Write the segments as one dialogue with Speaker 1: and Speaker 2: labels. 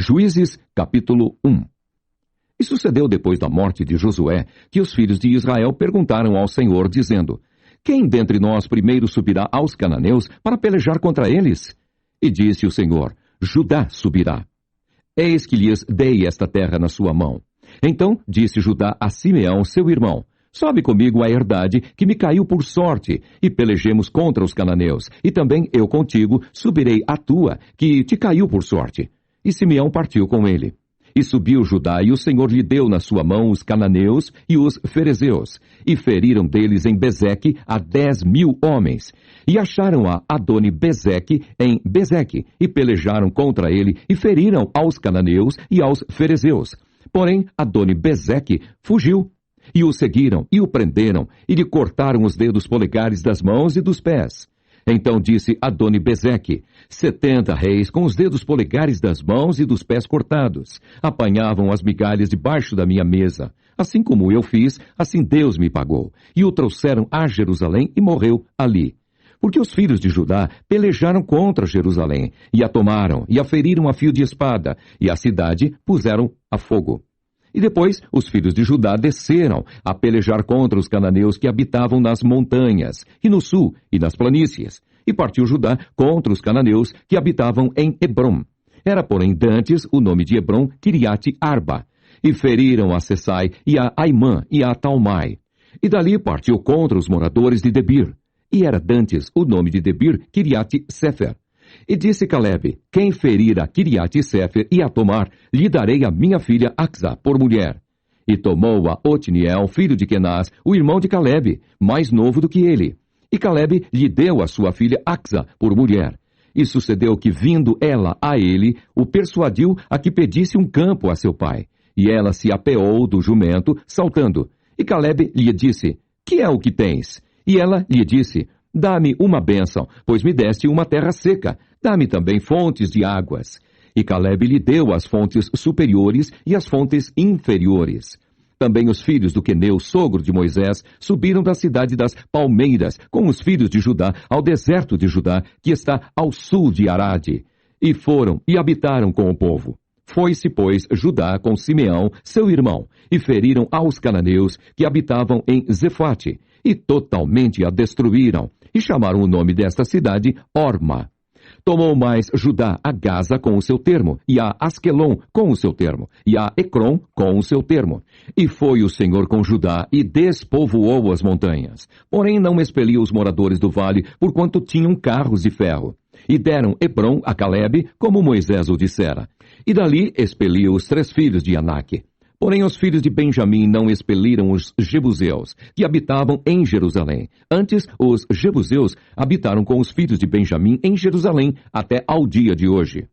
Speaker 1: Juízes, capítulo 1. E sucedeu depois da morte de Josué, que os filhos de Israel perguntaram ao Senhor, dizendo: Quem dentre nós primeiro subirá aos cananeus para pelejar contra eles? E disse o Senhor: Judá subirá. Eis que lhes dei esta terra na sua mão. Então disse Judá a Simeão, seu irmão: Sobe comigo a herdade que me caiu por sorte, e pelejemos contra os cananeus, e também eu contigo subirei a tua, que te caiu por sorte. E Simeão partiu com ele. E subiu Judá, e o Senhor lhe deu na sua mão os cananeus e os ferezeus, e feriram deles em Bezeque a 10.000 homens. E acharam a Adoni-Bezeque em Bezeque, e pelejaram contra ele, e feriram aos cananeus e aos ferezeus. Porém, Adoni-Bezeque fugiu. E o seguiram, e o prenderam, e lhe cortaram os dedos polegares das mãos e dos pés. Então disse Adoni-Bezeque: 70 reis com os dedos polegares das mãos e dos pés cortados apanhavam as migalhas debaixo da minha mesa. Assim como eu fiz, assim Deus me pagou. E o trouxeram a Jerusalém e morreu ali. Porque os filhos de Judá pelejaram contra Jerusalém, e a tomaram, e a feriram a fio de espada, e a cidade puseram a fogo. E depois os filhos de Judá desceram a pelejar contra os cananeus que habitavam nas montanhas, e no sul, e nas planícies. E partiu Judá contra os cananeus que habitavam em Hebrom. Era, porém, dantes o nome de Hebrom, Kiriate Arba. E feriram a Sesai, e a Aimã, e a Talmai. E dali partiu contra os moradores de Debir. E era dantes o nome de Debir, Kiriate Sefer. E disse Calebe: Quem ferir a Kiriate Sefer e a tomar, lhe darei a minha filha Axa por mulher. E tomou a Otniel, filho de Kenaz, o irmão de Calebe, mais novo do que ele. E Calebe lhe deu a sua filha Axa por mulher. E sucedeu que, vindo ela a ele, o persuadiu a que pedisse um campo a seu pai. E ela se apeou do jumento, saltando. E Calebe lhe disse: Que é o que tens? E ela lhe disse: Dá-me uma bênção, pois me deste uma terra seca. Dá-me também fontes de águas. E Calebe lhe deu as fontes superiores e as fontes inferiores. Também os filhos do Queneu, sogro de Moisés, subiram da cidade das Palmeiras, com os filhos de Judá, ao deserto de Judá, que está ao sul de Arade. E foram e habitaram com o povo. Foi-se, pois, Judá com Simeão, seu irmão, e feriram aos cananeus que habitavam em Zefate, e totalmente a destruíram, e chamaram o nome desta cidade Orma. Tomou mais Judá a Gaza com o seu termo, e a Asquelon com o seu termo, e a Ecrom com o seu termo. E foi o Senhor com Judá, e despovoou as montanhas. Porém não expeliu os moradores do vale, porquanto tinham carros de ferro. E deram Hebrom a Calebe, como Moisés o dissera. E dali expeliu os 3 filhos de Aнаque. Porém os filhos de Benjamim não expeliram os jebuseus, que habitavam em Jerusalém. Antes, os jebuseus habitaram com os filhos de Benjamim em Jerusalém, até ao dia de hoje.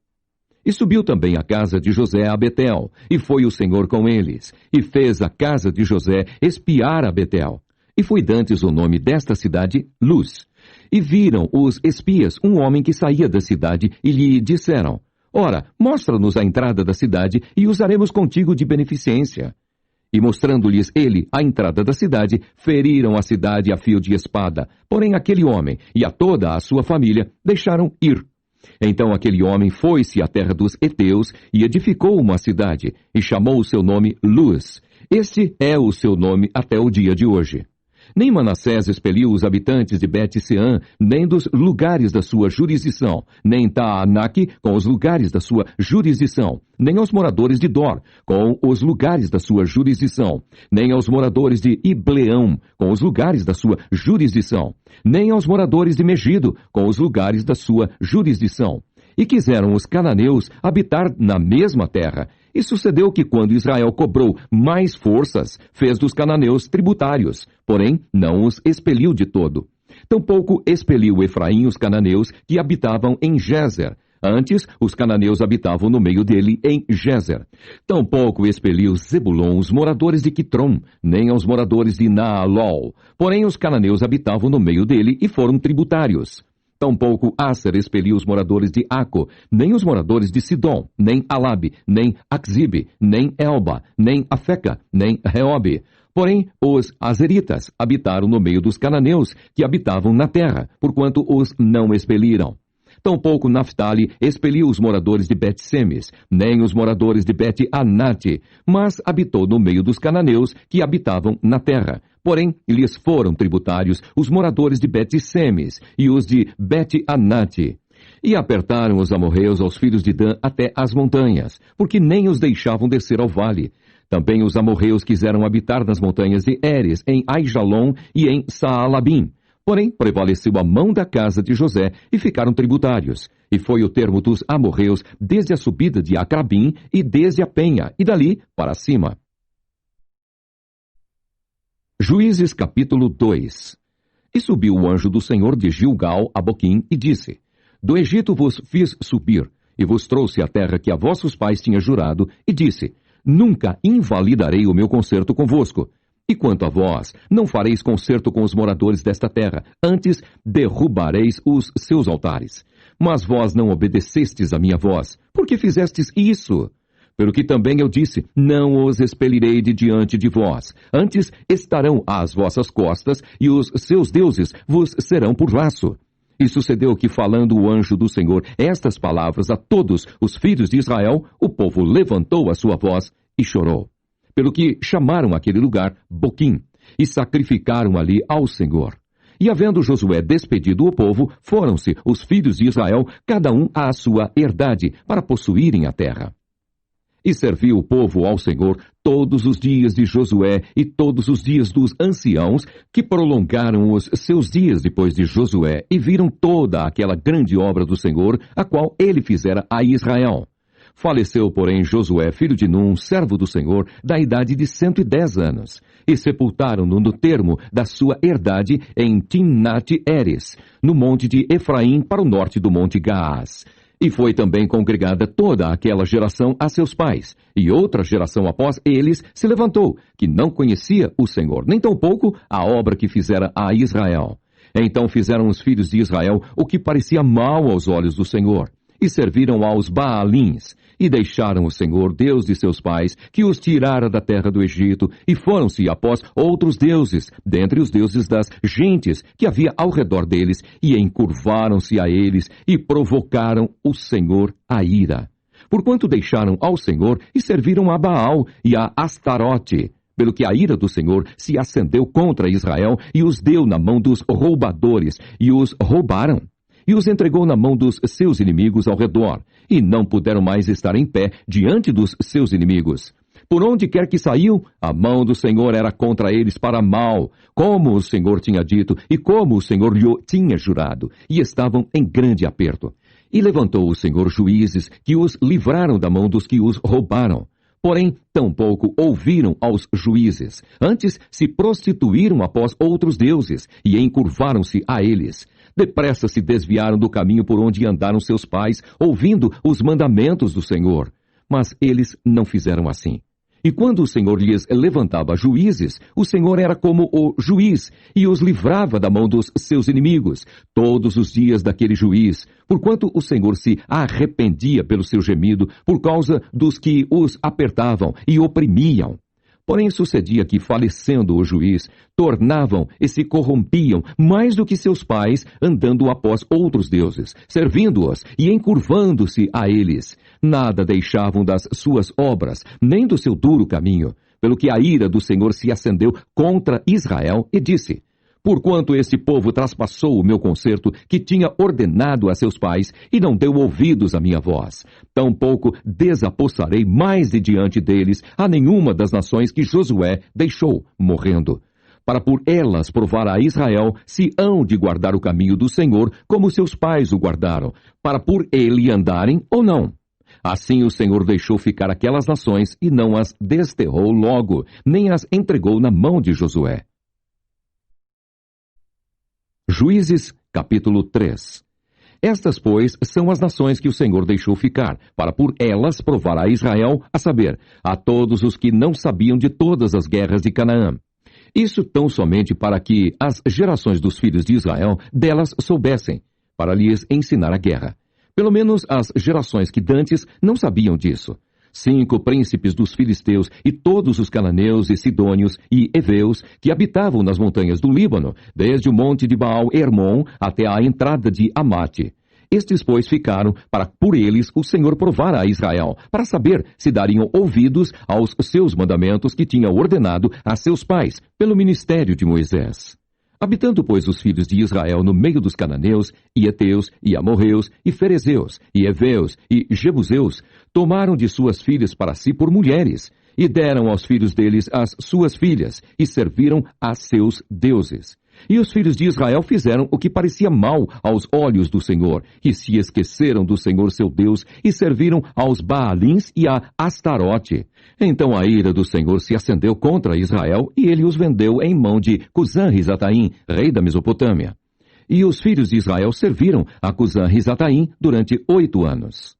Speaker 1: E subiu também a casa de José a Betel, e foi o Senhor com eles, e fez a casa de José espiar a Betel. E foi dantes o nome desta cidade Luz. E viram os espias um homem que saía da cidade, e lhe disseram: Ora, mostra-nos a entrada da cidade, e usaremos contigo de beneficência. E mostrando-lhes ele a entrada da cidade, feriram a cidade a fio de espada. Porém aquele homem e a toda a sua família deixaram ir. Então aquele homem foi-se à terra dos heteus e edificou uma cidade, e chamou o seu nome Luz. Este é o seu nome até o dia de hoje. Nem Manassés expeliu os habitantes de Bet-Seã, nem dos lugares da sua jurisdição, nem Taanaque com os lugares da sua jurisdição, nem aos moradores de Dor, com os lugares da sua jurisdição, nem aos moradores de Ibleão, com os lugares da sua jurisdição, nem aos moradores de Megido, com os lugares da sua jurisdição. E quiseram os cananeus habitar na mesma terra. E sucedeu que, quando Israel cobrou mais forças, fez dos cananeus tributários, porém não os expeliu de todo. Tampouco expeliu Efraim os cananeus que habitavam em Gézer. Antes, os cananeus habitavam no meio dele em Gézer. Tampouco expeliu Zebulon os moradores de Quitrom, nem aos moradores de Naalol. Porém, os cananeus habitavam no meio dele e foram tributários. Tampouco Asser expeliu os moradores de Aco, nem os moradores de Sidom, nem Alabe, nem Axibe, nem Elba, nem Afeca, nem Reobe. Porém, os azeritas habitaram no meio dos cananeus que habitavam na terra, porquanto os não expeliram. Tampouco Naphtali expeliu os moradores de Bet-Semes, nem os moradores de Bet-Anate, mas habitou no meio dos cananeus que habitavam na terra. Porém, lhes foram tributários os moradores de Bet-Semes e os de Bet-Anate. E apertaram os amorreus aos filhos de Dan até as montanhas, porque nem os deixavam descer ao vale. Também os amorreus quiseram habitar nas montanhas de Eres, em Aijalon e em Saalabim. Porém, prevaleceu a mão da casa de José e ficaram tributários. E foi o termo dos amorreus desde a subida de Acrabim e desde a penha, e dali para cima. Juízes capítulo 2. E subiu o anjo do Senhor de Gilgal a Boquim e disse: Do Egito vos fiz subir, e vos trouxe a terra que a vossos pais tinha jurado, e disse: Nunca invalidarei o meu concerto convosco. E quanto a vós, não fareis concerto com os moradores desta terra, antes derrubareis os seus altares. Mas vós não obedecestes a minha voz, porque fizestes isso? Pelo que também eu disse, não os expelirei de diante de vós, antes estarão às vossas costas, e os seus deuses vos serão por laço. E sucedeu que, falando o anjo do Senhor estas palavras a todos os filhos de Israel, o povo levantou a sua voz e chorou. Pelo que chamaram aquele lugar Boquim, e sacrificaram ali ao Senhor. E havendo Josué despedido o povo, foram-se os filhos de Israel, cada um à sua herdade, para possuírem a terra. E serviu o povo ao Senhor todos os dias de Josué e todos os dias dos anciãos, que prolongaram os seus dias depois de Josué, e viram toda aquela grande obra do Senhor, a qual ele fizera a Israel. Faleceu, porém, Josué, filho de Num, servo do Senhor, da idade de 110 anos, e sepultaram-no no termo da sua herdade em Timnate-Heres, no monte de Efraim, para o norte do monte Gaás. E foi também congregada toda aquela geração a seus pais, e outra geração após eles se levantou, que não conhecia o Senhor, nem tampouco a obra que fizera a Israel. Então fizeram os filhos de Israel o que parecia mal aos olhos do Senhor, e serviram aos Baalins, e deixaram o Senhor, Deus de seus pais, que os tirara da terra do Egito, e foram-se após outros deuses, dentre os deuses das gentes que havia ao redor deles, e encurvaram-se a eles, e provocaram o Senhor a ira. Porquanto deixaram ao Senhor, e serviram a Baal e a Astarote, pelo que a ira do Senhor se acendeu contra Israel, e os deu na mão dos roubadores, e os roubaram. E os entregou na mão dos seus inimigos ao redor, e não puderam mais estar em pé diante dos seus inimigos. Por onde quer que saiam, a mão do Senhor era contra eles para mal, como o Senhor tinha dito, e como o Senhor lhe tinha jurado, e estavam em grande aperto. E levantou o Senhor juízes, que os livraram da mão dos que os roubaram. Porém, tampouco ouviram aos juízes, antes se prostituíram após outros deuses, e encurvaram-se a eles. Depressa se desviaram do caminho por onde andaram seus pais, ouvindo os mandamentos do Senhor. Mas eles não fizeram assim. E quando o Senhor lhes levantava juízes, o Senhor era como o juiz, e os livrava da mão dos seus inimigos, todos os dias daquele juiz, porquanto o Senhor se arrependia pelo seu gemido, por causa dos que os apertavam e oprimiam. Porém, sucedia que, falecendo o juiz, tornavam e se corrompiam mais do que seus pais, andando após outros deuses, servindo-os e encurvando-se a eles. Nada deixavam das suas obras, nem do seu duro caminho, pelo que a ira do Senhor se acendeu contra Israel e disse: Porquanto este povo traspassou o meu concerto que tinha ordenado a seus pais, e não deu ouvidos à minha voz, tampouco desapossarei mais de diante deles a nenhuma das nações que Josué deixou, morrendo, para por elas provar a Israel se hão de guardar o caminho do Senhor, como seus pais o guardaram, para por ele andarem ou não. Assim o Senhor deixou ficar aquelas nações, e não as desterrou logo, nem as entregou na mão de Josué. Juízes, capítulo 3. Estas, pois, são as nações que o Senhor deixou ficar, para por elas provar a Israel, a saber, a todos os que não sabiam de todas as guerras de Canaã. Isso tão somente para que as gerações dos filhos de Israel delas soubessem, para lhes ensinar a guerra. Pelo menos as gerações que dantes não sabiam disso. 5 príncipes dos filisteus e todos os cananeus e sidônios e heveus que habitavam nas montanhas do Líbano, desde o monte de Baal-Hermon até a entrada de Amate. Estes, pois, ficaram para por eles o Senhor provar a Israel, para saber se dariam ouvidos aos seus mandamentos que tinha ordenado a seus pais, pelo ministério de Moisés. Habitando, pois, os filhos de Israel no meio dos cananeus, e heteus, e amorreus, e ferezeus, e heveus, e jebuseus, tomaram de suas filhas para si por mulheres, e deram aos filhos deles as suas filhas, e serviram a seus deuses. E os filhos de Israel fizeram o que parecia mal aos olhos do Senhor, e se esqueceram do Senhor seu Deus, e serviram aos Baalins e a Astarote. Então a ira do Senhor se acendeu contra Israel, e ele os vendeu em mão de Cusã-Risataim, rei da Mesopotâmia. E os filhos de Israel serviram a Cusã-Risataim durante 8 anos.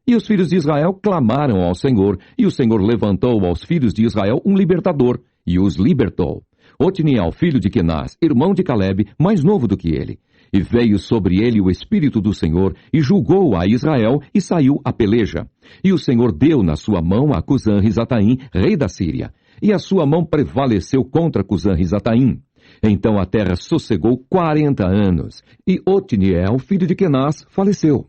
Speaker 1: E os filhos de Israel clamaram ao Senhor, e o Senhor levantou aos filhos de Israel um libertador, e os libertou. Otniel, filho de Quenaz, irmão de Caleb, mais novo do que ele. E veio sobre ele o Espírito do Senhor, e julgou a Israel, e saiu a peleja. E o Senhor deu na sua mão a Cusã-Risataim, rei da Síria. E a sua mão prevaleceu contra Cusã-Risataim. Então a terra sossegou 40 anos, e Otniel, filho de Quenaz, faleceu.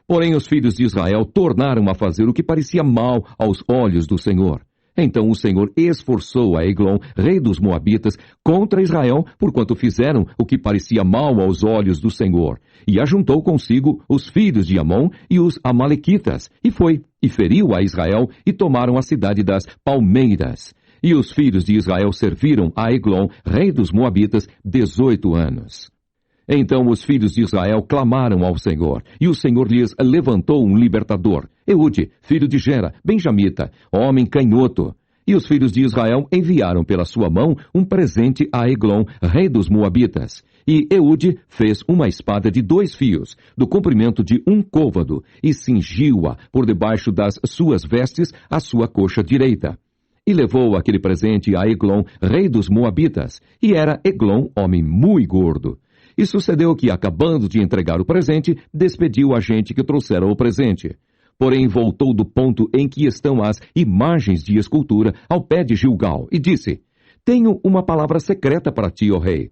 Speaker 1: Porém os filhos de Israel tornaram a fazer o que parecia mal aos olhos do Senhor. Então o Senhor esforçou a Eglon, rei dos Moabitas, contra Israel, porquanto fizeram o que parecia mal aos olhos do Senhor. E ajuntou consigo os filhos de Amon e os Amalequitas, e foi, e feriu a Israel, e tomaram a cidade das Palmeiras. E os filhos de Israel serviram a Eglon, rei dos Moabitas, 18 anos. Então os filhos de Israel clamaram ao Senhor, e o Senhor lhes levantou um libertador, Eude, filho de Gera, benjamita, homem canhoto. E os filhos de Israel enviaram pela sua mão um presente a Eglon, rei dos Moabitas. E Eude fez uma espada de 2 fios, do comprimento de 1 côvado, e cingiu-a por debaixo das suas vestes à sua coxa direita. E levou aquele presente a Eglon, rei dos Moabitas, e era Eglon homem muito gordo. E sucedeu que, acabando de entregar o presente, despediu a gente que trouxera o presente. Porém, voltou do ponto em que estão as imagens de escultura ao pé de Gilgal, e disse: Tenho uma palavra secreta para ti, ó rei.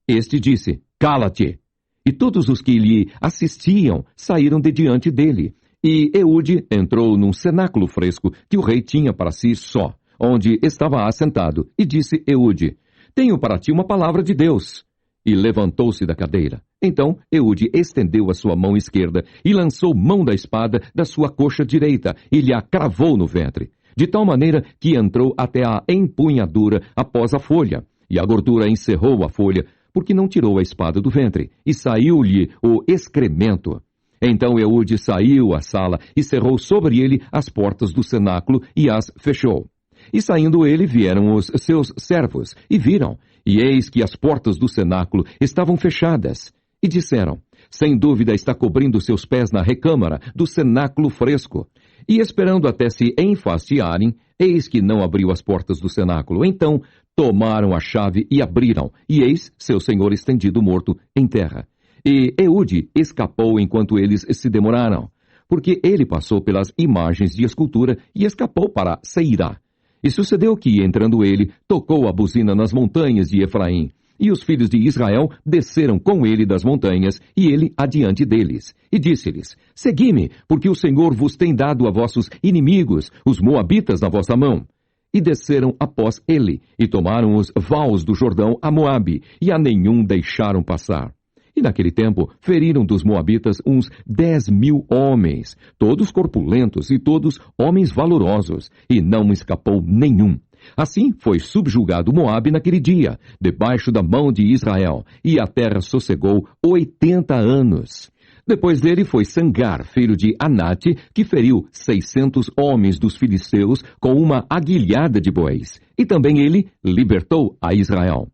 Speaker 1: Este disse: Cala-te. E todos os que lhe assistiam saíram de diante dele. E Eude entrou num cenáculo fresco que o rei tinha para si só, onde estava assentado, e disse Eude: Tenho para ti uma palavra de Deus. E levantou-se da cadeira. Então Eude estendeu a sua mão esquerda e lançou mão da espada da sua coxa direita e lhe a cravou no ventre, de tal maneira que entrou até a empunhadura após a folha, e a gordura encerrou a folha, porque não tirou a espada do ventre, e saiu-lhe o excremento. Então Eude saiu à sala e cerrou sobre ele as portas do cenáculo e as fechou. E saindo ele, vieram os seus servos, e viram, e eis que as portas do cenáculo estavam fechadas. E disseram: Sem dúvida está cobrindo seus pés na recâmara do cenáculo fresco. E esperando até se enfastiarem, eis que não abriu as portas do cenáculo. Então tomaram a chave e abriram, e eis seu senhor estendido morto em terra. E Eude escapou enquanto eles se demoraram, porque ele passou pelas imagens de escultura e escapou para Seirá. E sucedeu que, entrando ele, tocou a buzina nas montanhas de Efraim. E os filhos de Israel desceram com ele das montanhas, e ele adiante deles. E disse-lhes: Segui-me, porque o Senhor vos tem dado a vossos inimigos, os moabitas, na vossa mão. E desceram após ele, e tomaram os vales do Jordão a Moabe, e a nenhum deixaram passar. E naquele tempo feriram dos moabitas uns 10.000 homens, todos corpulentos e todos homens valorosos, e não escapou nenhum. Assim foi subjugado Moabe naquele dia, debaixo da mão de Israel, e a terra sossegou 80 anos. Depois dele foi Sangar, filho de Anate, que feriu 600 homens dos filisteus com uma aguilhada de bois, e também ele libertou a Israel.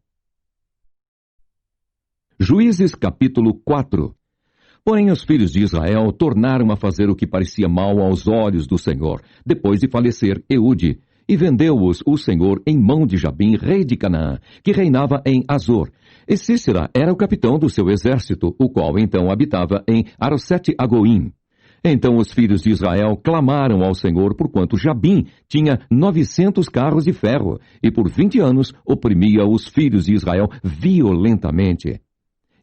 Speaker 1: Juízes capítulo 4. Porém os filhos de Israel tornaram a fazer o que parecia mal aos olhos do Senhor, depois de falecer Eude, e vendeu-os o Senhor em mão de Jabim, rei de Canaã, que reinava em Azor. E Sísera era o capitão do seu exército, o qual então habitava em Arosete-Agoim. Então os filhos de Israel clamaram ao Senhor, porquanto Jabim tinha 900 carros de ferro, e por 20 anos oprimia os filhos de Israel violentamente.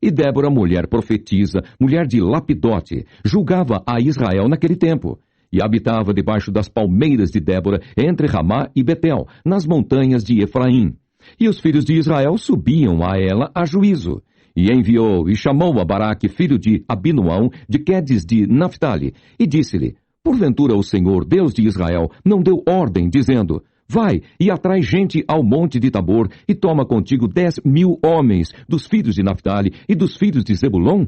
Speaker 1: E Débora, mulher profetisa, mulher de Lapidote, julgava a Israel naquele tempo. E habitava debaixo das palmeiras de Débora, entre Ramá e Betel, nas montanhas de Efraim. E os filhos de Israel subiam a ela a juízo. E enviou e chamou a Baraque, filho de Abinoão, de Quedes de Naphtali, e disse-lhe: Porventura o Senhor, Deus de Israel, não deu ordem, dizendo: Vai e atrai gente ao monte de Tabor, e toma contigo 10.000 homens dos filhos de Naphtali e dos filhos de Zebulon?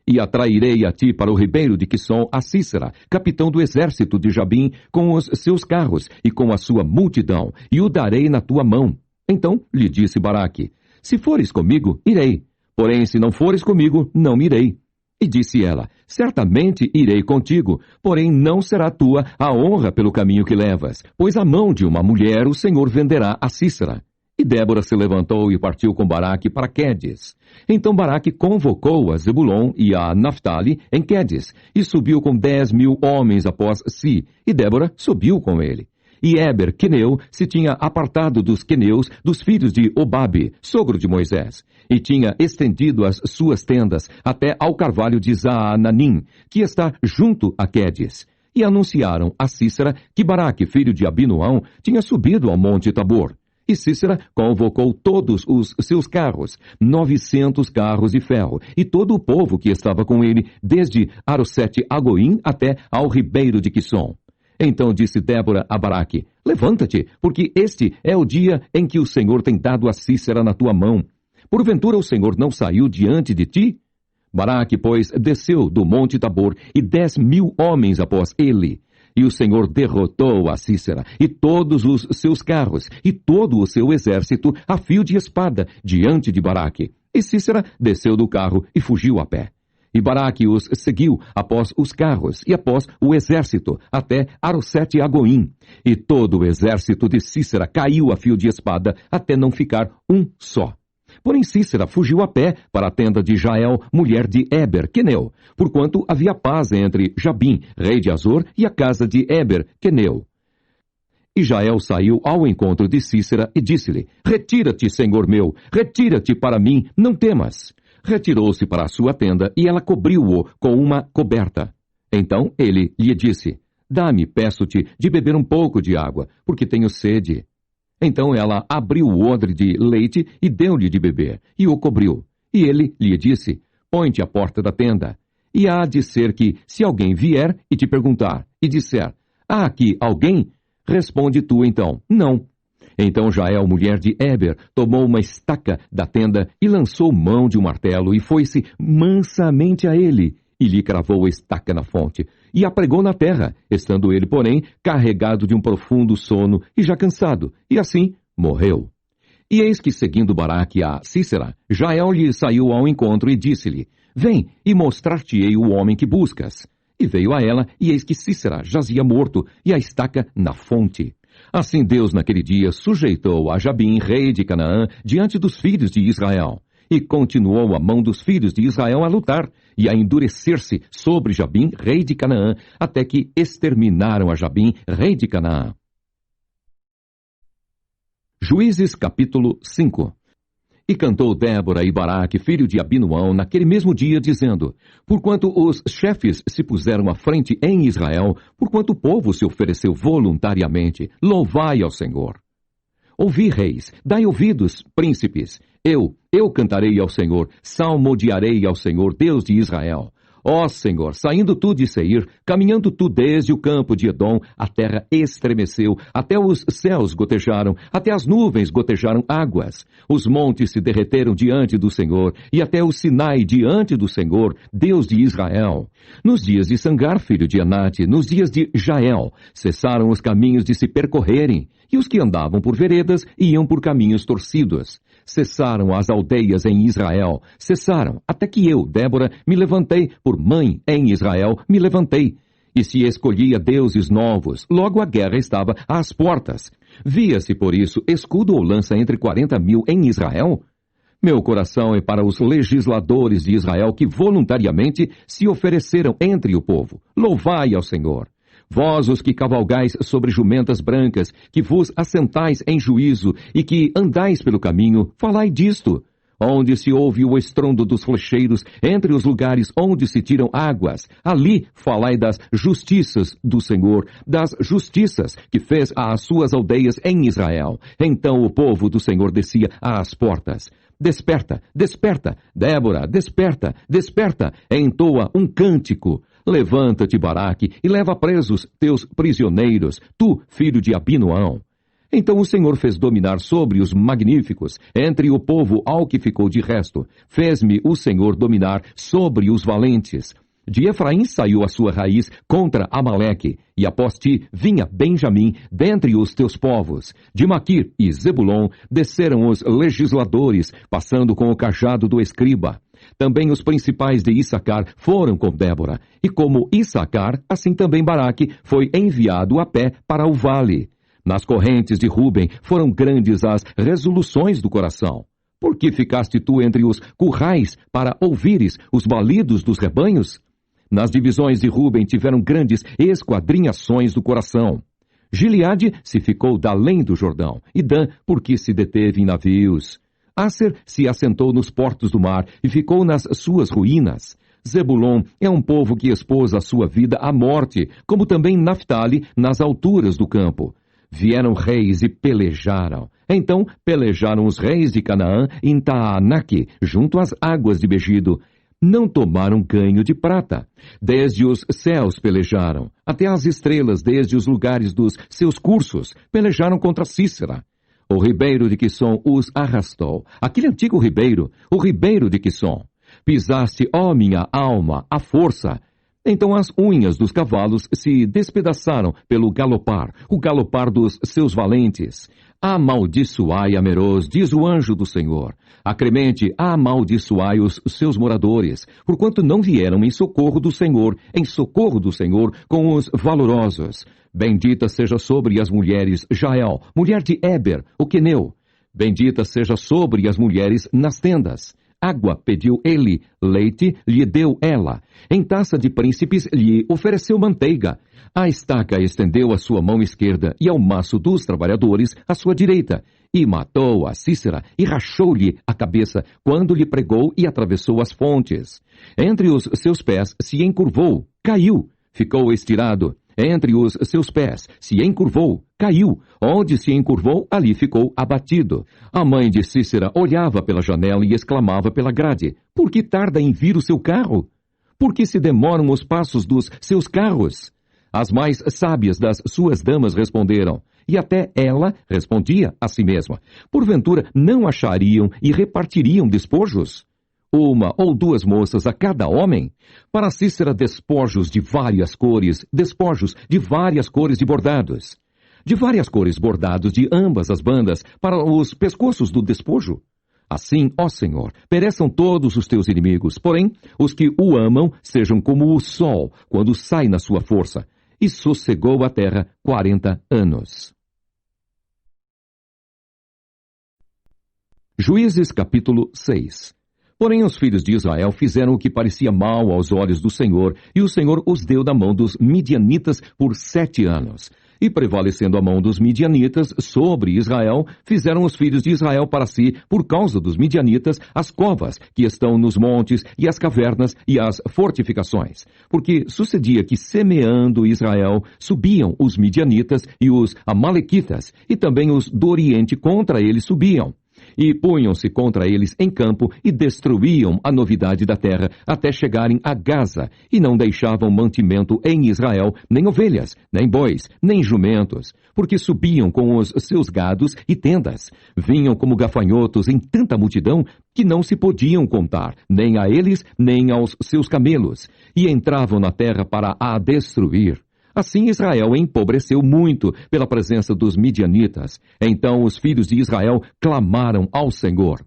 Speaker 1: E atrairei a ti para o ribeiro de Quisson a Sísera, capitão do exército de Jabim, com os seus carros e com a sua multidão, e o darei na tua mão. Então lhe disse Baraque: Se fores comigo, irei. Porém, se não fores comigo, não irei. E disse ela: Certamente irei contigo, porém não será tua a honra pelo caminho que levas, pois a mão de uma mulher o Senhor venderá a Sísera. E Débora se levantou e partiu com Baraque para Quedes. Então Baraque convocou a Zebulon e a Naphtali em Quedes, e subiu com 10.000 homens após si, e Débora subiu com ele. E Éber, queneu, se tinha apartado dos queneus, dos filhos de Obabe, sogro de Moisés, e tinha estendido as suas tendas até ao carvalho de Zaananim, que está junto a Quedes. E anunciaram a Sísera que Baraque, filho de Abinoão, tinha subido ao monte Tabor. E Sísera convocou todos os seus carros, 900 carros de ferro, e todo o povo que estava com ele, desde Arosete-Agoim até ao ribeiro de Quisson. Então disse Débora a Baraque: Levanta-te, porque este é o dia em que o Senhor tem dado a Sísera na tua mão. Porventura o Senhor não saiu diante de ti? Baraque, pois, desceu do monte Tabor, e 10.000 homens após ele. E o Senhor derrotou a Sísera, e todos os seus carros, e todo o seu exército, a fio de espada, diante de Baraque. E Sísera desceu do carro e fugiu a pé. E Baraque os seguiu após os carros e após o exército, até Arosete-Agoim. E todo o exército de Sísera caiu a fio de espada, até não ficar um só. Porém Sísera fugiu a pé para a tenda de Jael, mulher de Éber, queneu, porquanto havia paz entre Jabim, rei de Azor, e a casa de Éber, queneu. E Jael saiu ao encontro de Sísera e disse-lhe: Retira-te, senhor meu, retira-te para mim, não temas. Retirou-se para a sua tenda, e ela cobriu-o com uma coberta. Então ele lhe disse: Dá-me, peço-te, de beber um pouco de água, porque tenho sede. Então ela abriu o odre de leite e deu-lhe de beber, e o cobriu. E ele lhe disse: Põe-te à porta da tenda. E há de ser que, se alguém vier e te perguntar, e disser: Há aqui alguém? Responde tu então: Não. Então Jael, mulher de Éber, tomou uma estaca da tenda e lançou mão de um martelo e foi-se mansamente a ele, e lhe cravou a estaca na fonte, e a pregou na terra, estando ele, porém, carregado de um profundo sono e já cansado, e assim morreu. E eis que, seguindo Baraque a Sísera, Jael lhe saiu ao encontro e disse-lhe: Vem e mostrar-te-ei o homem que buscas. E veio a ela, e eis que Sísera jazia morto, e a estaca na fonte. Assim Deus naquele dia sujeitou a Jabim, rei de Canaã, diante dos filhos de Israel. E continuou a mão dos filhos de Israel a lutar, e a endurecer-se sobre Jabim, rei de Canaã, até que exterminaram a Jabim, rei de Canaã. Juízes capítulo 5. E cantou Débora e Baraque, filho de Abinoão, naquele mesmo dia, dizendo: Porquanto os chefes se puseram à frente em Israel, porquanto o povo se ofereceu voluntariamente, louvai ao Senhor. Ouvi, reis, dai ouvidos, príncipes. Eu cantarei ao Senhor, salmodiarei ao Senhor, Deus de Israel. Ó Senhor, saindo tu de Seir, caminhando tu desde o campo de Edom, a terra estremeceu, até os céus gotejaram, até as nuvens gotejaram águas. Os montes se derreteram diante do Senhor, e até o Sinai diante do Senhor, Deus de Israel. Nos dias de Sangar, filho de Anate, nos dias de Jael, cessaram os caminhos de se percorrerem, e os que andavam por veredas iam por caminhos torcidos. Cessaram as aldeias em Israel, cessaram, até que eu, Débora, me levantei, por mãe em Israel, me levantei. E se escolhia deuses novos, logo a guerra estava às portas. Via-se, por isso, escudo ou lança entre 40.000 em Israel? Meu coração é para os legisladores de Israel que voluntariamente se ofereceram entre o povo. Louvai ao Senhor. Vós, os que cavalgais sobre jumentas brancas, que vos assentais em juízo e que andais pelo caminho, falai disto. onde se ouve o estrondo dos flecheiros, entre os lugares onde se tiram águas. Ali falai das justiças do Senhor, das justiças que fez às suas aldeias em Israel. Então o povo do Senhor descia às portas. Desperta, desperta, Débora, desperta, desperta, entoa um cântico. Levanta-te, Baraque, e leva presos teus prisioneiros, tu, filho de Abinoão. Então o Senhor fez dominar sobre os magníficos, entre o povo ao que ficou de resto. Fez-me o Senhor dominar sobre os valentes. De Efraim saiu a sua raiz contra Amaleque, e após ti vinha Benjamim dentre os teus povos. De Maquir e Zebulon desceram os legisladores, passando com o cajado do escriba. Também os principais de Issacar foram com Débora, e como Issacar, assim também Baraque foi enviado a pé para o vale. Nas correntes de Ruben foram grandes as resoluções do coração. Por que ficaste tu entre os currais para ouvires os balidos dos rebanhos? Nas divisões de Ruben tiveram grandes esquadrinhações do coração. Gileade se ficou da além do Jordão, e Dan, porque se deteve em navios. Aser se assentou nos portos do mar e ficou nas suas ruínas. Zebulon é um povo que expôs a sua vida à morte, como também Naphtali nas alturas do campo. Vieram reis e pelejaram. Então pelejaram os reis de Canaã em Taanaque, junto às águas de Megido. Não tomaram ganho de prata. Desde os céus pelejaram, até as estrelas, desde os lugares dos seus cursos, pelejaram contra Cícera. O ribeiro de Quisson os arrastou. Aquele antigo ribeiro, o ribeiro de Quisson. Pisaste, ó minha alma, à força. Então as unhas dos cavalos se despedaçaram pelo galopar, o galopar dos seus valentes. Amaldiçoai a Meroz, diz o anjo do Senhor. Acremente, amaldiçoai os seus moradores, porquanto não vieram em socorro do Senhor com os valorosos. Bendita seja sobre as mulheres Jael, mulher de Éber, o queneu. Bendita seja sobre as mulheres nas tendas. Água pediu ele, leite lhe deu ela. Em taça de príncipes lhe ofereceu manteiga. A estaca estendeu a sua mão esquerda e ao maço dos trabalhadores a sua direita. E matou a Cícera e rachou-lhe a cabeça quando lhe pregou e atravessou as fontes. Entre os seus pés se encurvou, caiu, ficou estirado. Entre os seus pés se encurvou, caiu. Onde se encurvou, ali ficou abatido. A mãe de Cícera olhava pela janela e exclamava pela grade: por que tarda em vir o seu carro? Por que se demoram os passos dos seus carros? As mais sábias das suas damas responderam, e até ela respondia a si mesma: porventura não achariam e repartiriam despojos? Uma ou duas moças a cada homem? Para Cícera, despojos de várias cores de bordados. De várias cores bordados de ambas as bandas para os pescoços do despojo. Assim, ó Senhor, pereçam todos os teus inimigos, porém, os que o amam sejam como o sol quando sai na sua força. E sossegou a terra 40 anos. Juízes capítulo 6. Porém os filhos de Israel fizeram o que parecia mal aos olhos do Senhor, e o Senhor os deu da mão dos midianitas por 7 anos. E prevalecendo a mão dos midianitas sobre Israel, fizeram os filhos de Israel para si, por causa dos midianitas, as covas que estão nos montes, e as cavernas, e as fortificações. Porque sucedia que, semeando Israel, subiam os midianitas e os amalequitas, e também os do Oriente contra eles subiam. E punham-se contra eles em campo e destruíam a novidade da terra até chegarem a Gaza, e não deixavam mantimento em Israel, nem ovelhas, nem bois, nem jumentos, porque subiam com os seus gados e tendas. Vinham como gafanhotos em tanta multidão que não se podiam contar, nem a eles, nem aos seus camelos, e entravam na terra para a destruir. Assim Israel empobreceu muito pela presença dos midianitas. Então os filhos de Israel clamaram ao Senhor.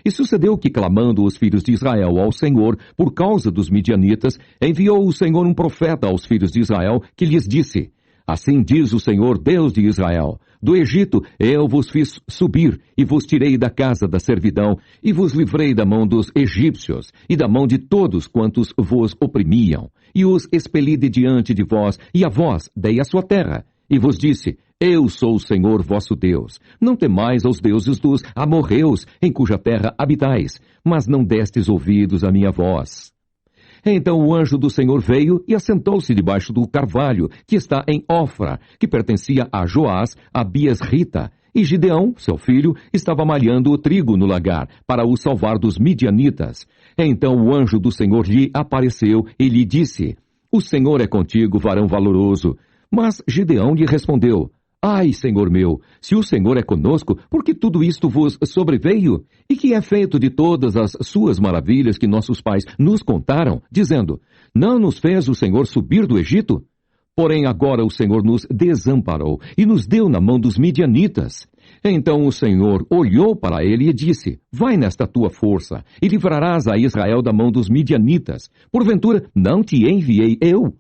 Speaker 1: E sucedeu que, clamando os filhos de Israel ao Senhor por causa dos midianitas, enviou o Senhor um profeta aos filhos de Israel, que lhes disse: assim diz o Senhor, Deus de Israel: do Egito eu vos fiz subir, e vos tirei da casa da servidão, e vos livrei da mão dos egípcios, e da mão de todos quantos vos oprimiam, e os expeli de diante de vós, e a vós dei a sua terra. E vos disse: Eu sou o Senhor vosso Deus. Não temais aos deuses dos amorreus, em cuja terra habitais, mas não destes ouvidos à minha voz. Então o anjo do Senhor veio e assentou-se debaixo do carvalho, que está em Ofra, que pertencia a Joás, a Bias-Rita. E Gideão, seu filho, estava malhando o trigo no lagar, para o salvar dos midianitas. Então o anjo do Senhor lhe apareceu e lhe disse: O Senhor é contigo, varão valoroso. Mas Gideão lhe respondeu: Ai, Senhor meu, se o Senhor é conosco, por que tudo isto vos sobreveio? E que é feito de todas as suas maravilhas que nossos pais nos contaram, dizendo: Não nos fez o Senhor subir do Egito? Porém agora o Senhor nos desamparou e nos deu na mão dos midianitas. Então o Senhor olhou para ele e disse: Vai nesta tua força, e livrarás a Israel da mão dos midianitas. Porventura não te enviei eu?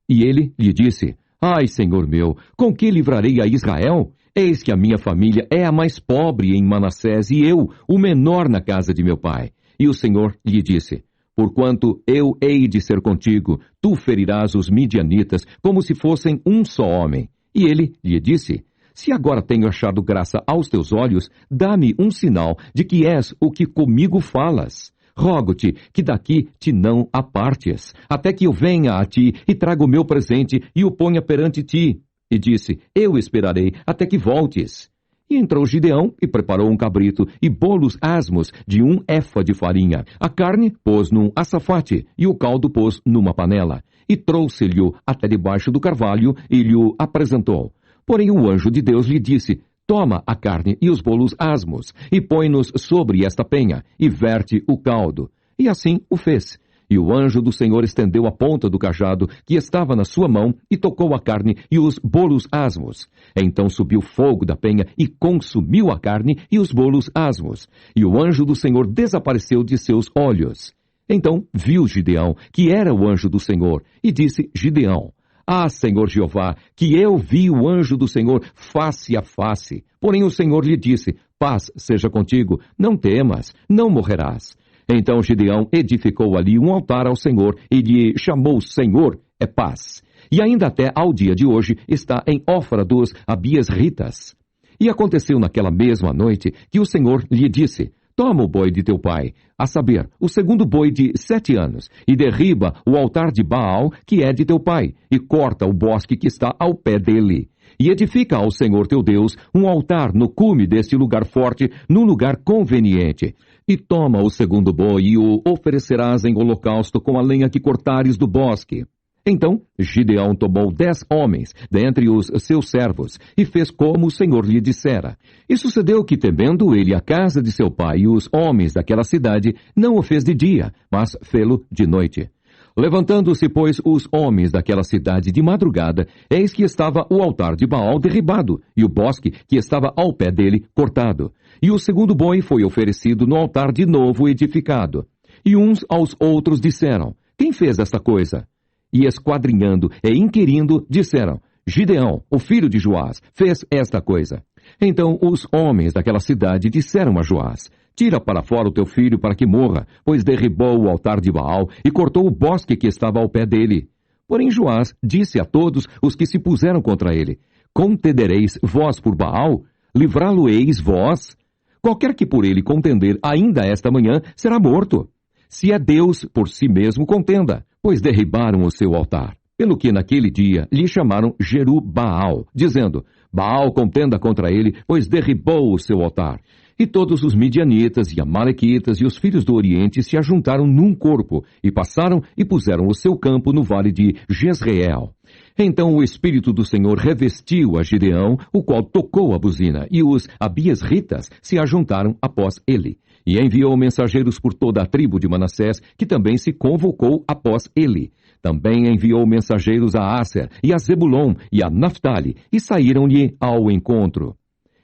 Speaker 1: E ele lhe disse: Ai, Senhor meu, com que livrarei a Israel? Eis que a minha família é a mais pobre em Manassés, e eu, o menor na casa de meu pai. E o Senhor lhe disse: Porquanto eu hei de ser contigo, tu ferirás os midianitas como se fossem um só homem. E ele lhe disse: Se agora tenho achado graça aos teus olhos, dá-me um sinal de que és o que comigo falas. Rogo-te que daqui te não apartes, até que eu venha a ti e traga o meu presente e o ponha perante ti. E disse: Eu esperarei até que voltes. E entrou Gideão e preparou um cabrito e bolos asmos de 1 efa de farinha. A carne pôs num açafate e o caldo pôs numa panela. E trouxe-lhe até debaixo do carvalho e lhe apresentou. Porém o anjo de Deus lhe disse: Toma a carne e os bolos asmos, e põe-nos sobre esta penha, e verte o caldo. E assim o fez. E o anjo do Senhor estendeu a ponta do cajado que estava na sua mão, e tocou a carne e os bolos asmos. Então subiu fogo da penha, e consumiu a carne e os bolos asmos. E o anjo do Senhor desapareceu de seus olhos. Então viu Gideão, que era o anjo do Senhor, e disse Gideão: Ah, Senhor Jeová, que eu vi o anjo do Senhor face a face. Porém o Senhor lhe disse: Paz seja contigo, não temas, não morrerás. Então Gideão edificou ali um altar ao Senhor e lhe chamou Senhor é paz. E ainda até ao dia de hoje está em Ofra dos Abias-Ritas. E aconteceu naquela mesma noite que o Senhor lhe disse: Toma o boi de teu pai, a saber, o segundo boi de 7 anos, e derriba o altar de Baal, que é de teu pai, e corta o bosque que está ao pé dele. E edifica ao Senhor teu Deus um altar no cume deste lugar forte, num lugar conveniente. E toma o segundo boi e o oferecerás em holocausto com a lenha que cortares do bosque. Então Gideão tomou 10 homens dentre os seus servos, e fez como o Senhor lhe dissera. E sucedeu que, temendo ele a casa de seu pai e os homens daquela cidade, não o fez de dia, mas fê-lo de noite. Levantando-se, pois, os homens daquela cidade de madrugada, eis que estava o altar de Baal derribado, e o bosque que estava ao pé dele cortado. E o segundo boi foi oferecido no altar de novo edificado. E uns aos outros disseram: Quem fez esta coisa? E esquadrinhando e inquirindo, disseram: Gideão, o filho de Joás, fez esta coisa. Então os homens daquela cidade disseram a Joás: Tira para fora o teu filho para que morra, pois derribou o altar de Baal e cortou o bosque que estava ao pé dele. Porém Joás disse a todos os que se puseram contra ele: Contendereis vós por Baal? Livrá-lo-eis vós? Qualquer que por ele contender ainda esta manhã será morto. Se é Deus, por si mesmo contenda, pois derribaram o seu altar. Pelo que naquele dia lhe chamaram Jeru-Baal, dizendo: Baal contenda contra ele, pois derribou o seu altar. E todos os midianitas e amalequitas e os filhos do Oriente se ajuntaram num corpo, e passaram e puseram o seu campo no vale de Jezreel. Então o Espírito do Senhor revestiu a Gideão, o qual tocou a buzina, e os Abias-Ritas se ajuntaram após ele. E enviou mensageiros por toda a tribo de Manassés, que também se convocou após ele. Também enviou mensageiros a Asser, e a Zebulon, e a Naftali, e saíram-lhe ao encontro.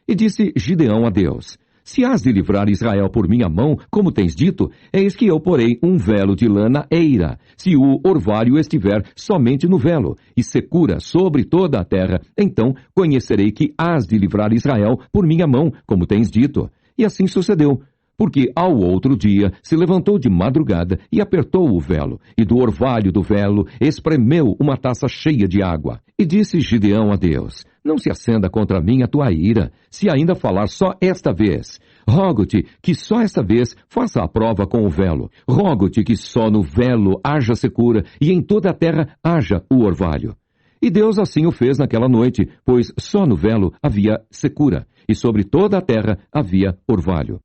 Speaker 1: E disse Gideão a Deus: Se has de livrar Israel por minha mão, como tens dito, eis que eu porei um velo de lã na eira, se o orvalho estiver somente no velo, e secura sobre toda a terra, então conhecerei que has de livrar Israel por minha mão, como tens dito. E assim sucedeu. Porque ao outro dia se levantou de madrugada e apertou o velo, e do orvalho do velo espremeu uma taça cheia de água. E disse Gideão a Deus: Não se acenda contra mim a tua ira, se ainda falar só esta vez. Rogo-te que só esta vez faça a prova com o velo. Rogo-te que só no velo haja secura, e em toda a terra haja o orvalho. E Deus assim o fez naquela noite, pois só no velo havia secura, e sobre toda a terra havia orvalho.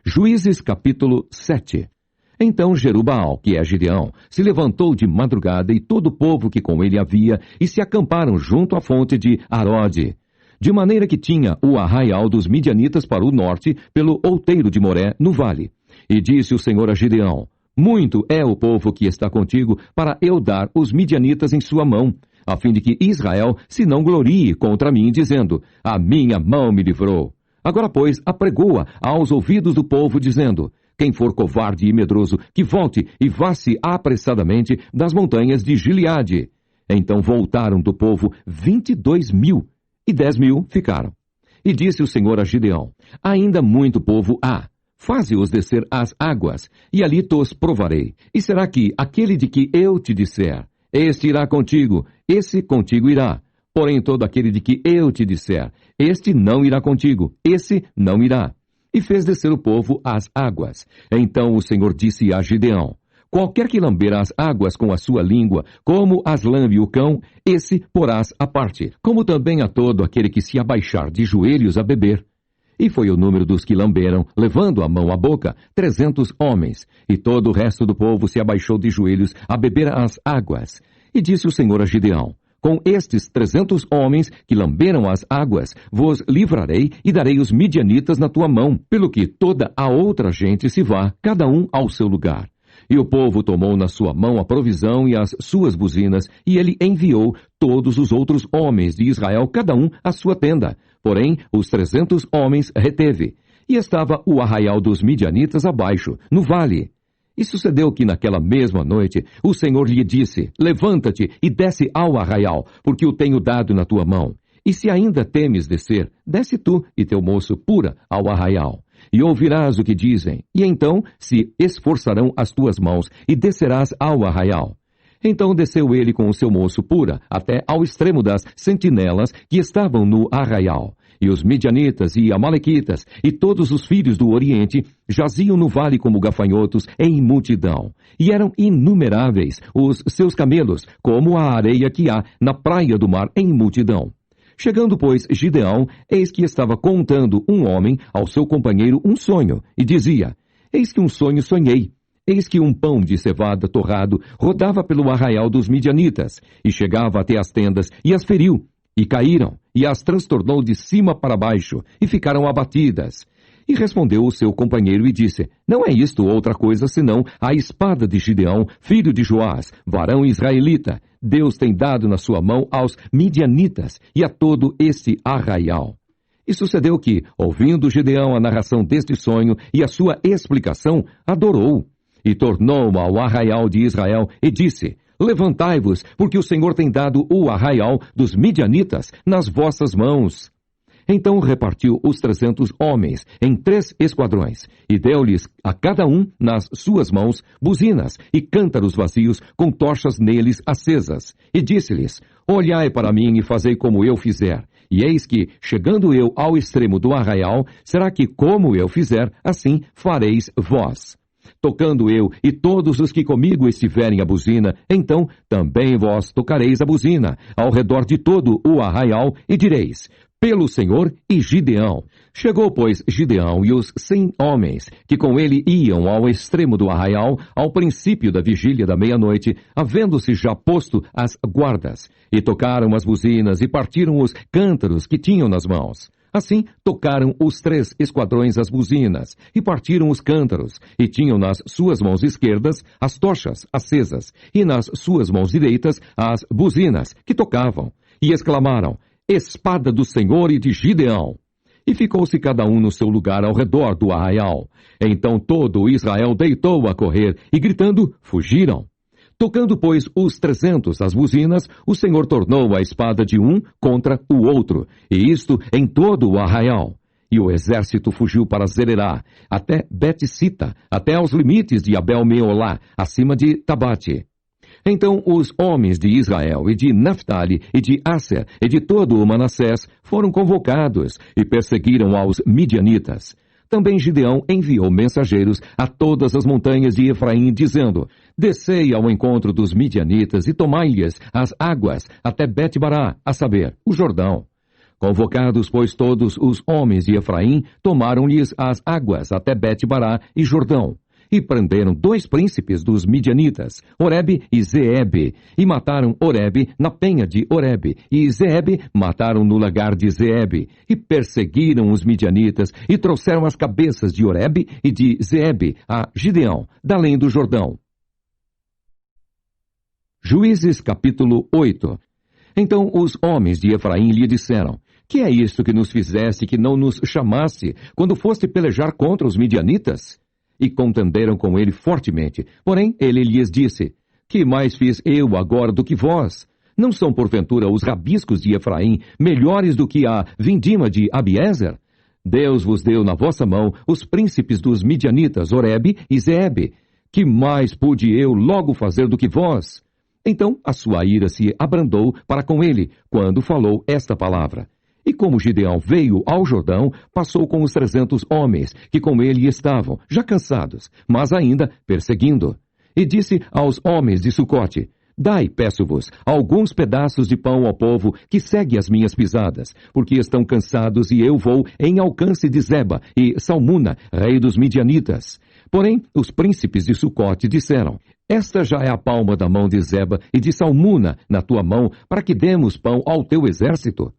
Speaker 1: Juízes capítulo 7. Então Jerubaal, que é Gideão, se levantou de madrugada, e todo o povo que com ele havia, e se acamparam junto à fonte de Arode, de maneira que tinha o arraial dos midianitas para o norte, pelo outeiro de Moré, no vale. E disse o Senhor a Gideão: muito é o povo que está contigo, para eu dar os midianitas em sua mão, a fim de que Israel se não glorie contra mim, dizendo: a minha mão me livrou. Agora, pois, apregoa aos ouvidos do povo, dizendo: quem for covarde e medroso, que volte e vá-se apressadamente das montanhas de Gileade. Então voltaram do povo 22.000, e 10.000 ficaram. E disse o Senhor a Gideão: ainda muito povo há. Faze-os descer às águas, e ali tos provarei. E será que aquele de que eu te disser, este irá contigo, esse contigo irá. Porém, todo aquele de que eu te disser, este não irá contigo, esse não irá. E fez descer o povo às águas. Então o Senhor disse a Gideão: qualquer que lamber as águas com a sua língua, como as lambe o cão, esse porás à parte, como também a todo aquele que se abaixar de joelhos a beber. E foi o número dos que lamberam, levando a mão à boca, 300 homens. E todo o resto do povo se abaixou de joelhos a beber as águas. E disse o Senhor a Gideão: com estes 300 homens que lamberam as águas, vos livrarei e darei os midianitas na tua mão, pelo que toda a outra gente se vá, cada um ao seu lugar. E o povo tomou na sua mão a provisão e as suas buzinas, e ele enviou todos os outros homens de Israel, cada um à sua tenda. Porém, os 300 homens reteve. E estava o arraial dos midianitas abaixo, no vale. E sucedeu que naquela mesma noite o Senhor lhe disse: levanta-te e desce ao arraial, porque o tenho dado na tua mão. E se ainda temes descer, desce tu e teu moço pura ao arraial. E ouvirás o que dizem, e então se esforçarão as tuas mãos, e descerás ao arraial. Então desceu ele com o seu moço pura, até ao extremo das sentinelas que estavam no arraial. E os midianitas e amalequitas, e todos os filhos do Oriente, jaziam no vale como gafanhotos em multidão. E eram inumeráveis os seus camelos, como a areia que há na praia do mar em multidão. Chegando, pois, Gideão, eis que estava contando um homem ao seu companheiro um sonho, e dizia: eis que um sonho sonhei. Eis que um pão de cevada torrado rodava pelo arraial dos midianitas, e chegava até as tendas, e as feriu, e caíram, e as transtornou de cima para baixo, e ficaram abatidas. E respondeu o seu companheiro e disse: não é isto outra coisa senão a espada de Gideão, filho de Joás, varão israelita. Deus tem dado na sua mão aos midianitas e a todo esse arraial. E sucedeu que, ouvindo Gideão a narração deste sonho e a sua explicação, adorou. E tornou ao arraial de Israel e disse: levantai-vos, porque o Senhor tem dado o arraial dos midianitas nas vossas mãos. Então repartiu os 300 homens em 3 esquadrões, e deu-lhes a cada um nas suas mãos buzinas e cântaros vazios com tochas neles acesas. E disse-lhes: olhai para mim e fazei como eu fizer. E eis que, chegando eu ao extremo do arraial, será que como eu fizer, assim fareis vós. Tocando eu e todos os que comigo estiverem a buzina, então também vós tocareis a buzina ao redor de todo o arraial, e direis: pelo Senhor e Gideão. Chegou, pois, Gideão e os 100 homens que com ele iam ao extremo do arraial, ao princípio da vigília da meia-noite, havendo-se já posto as guardas, e tocaram as buzinas e partiram os cântaros que tinham nas mãos. Assim, tocaram os 3 esquadrões as buzinas, e partiram os cântaros, e tinham nas suas mãos esquerdas as tochas acesas, e nas suas mãos direitas as buzinas, que tocavam, e exclamaram: espada do Senhor e de Gideão! E ficou-se cada um no seu lugar ao redor do arraial. Então todo Israel deitou a correr, e gritando, fugiram. Tocando, pois, os 300 as buzinas, o Senhor tornou a espada de um contra o outro, e isto em todo o arraial. E o exército fugiu para Zererá, até Bet-sita, até aos limites de Abel-meolá, acima de Tabate. Então os homens de Israel e de Naphtali e de Asser e de todo o Manassés foram convocados e perseguiram aos midianitas. Também Gideão enviou mensageiros a todas as montanhas de Efraim, dizendo: Descei ao encontro dos midianitas e tomai-lhes as águas até Bet-Bará, a saber, o Jordão. Convocados, pois, todos os homens de Efraim, tomaram-lhes as águas até Bet-Bará e Jordão. E prenderam 2 príncipes dos midianitas, Oreb e Zeebe, e mataram Oreb na penha de Oreb, e Zeebe mataram no lagar de Zeebe, e perseguiram os midianitas, e trouxeram as cabeças de Oreb e de Zeebe a Gideão, da além do Jordão. Juízes capítulo 8. Então os homens de Efraim lhe disseram: Que é isto que nos fizeste, que não nos chamaste, quando foste pelejar contra os midianitas? E contenderam com ele fortemente. Porém, ele lhes disse: Que mais fiz eu agora do que vós? Não são, porventura, os rabiscos de Efraim melhores do que a vindima de Abiezer? Deus vos deu na vossa mão os príncipes dos midianitas, Oreb e Zeebe. Que mais pude eu logo fazer do que vós? Então a sua ira se abrandou para com ele, quando falou esta palavra. E como Gideão veio ao Jordão, passou com os 300 homens que com ele estavam, já cansados, mas ainda perseguindo. E disse aos homens de Sucote: Dai, peço-vos, alguns pedaços de pão ao povo que segue as minhas pisadas, porque estão cansados e eu vou em alcance de Zeba e Salmuna, rei dos midianitas. Porém, os príncipes de Sucote disseram: Esta já é a palma da mão de Zeba e de Salmuna na tua mão, para que demos pão ao teu exército.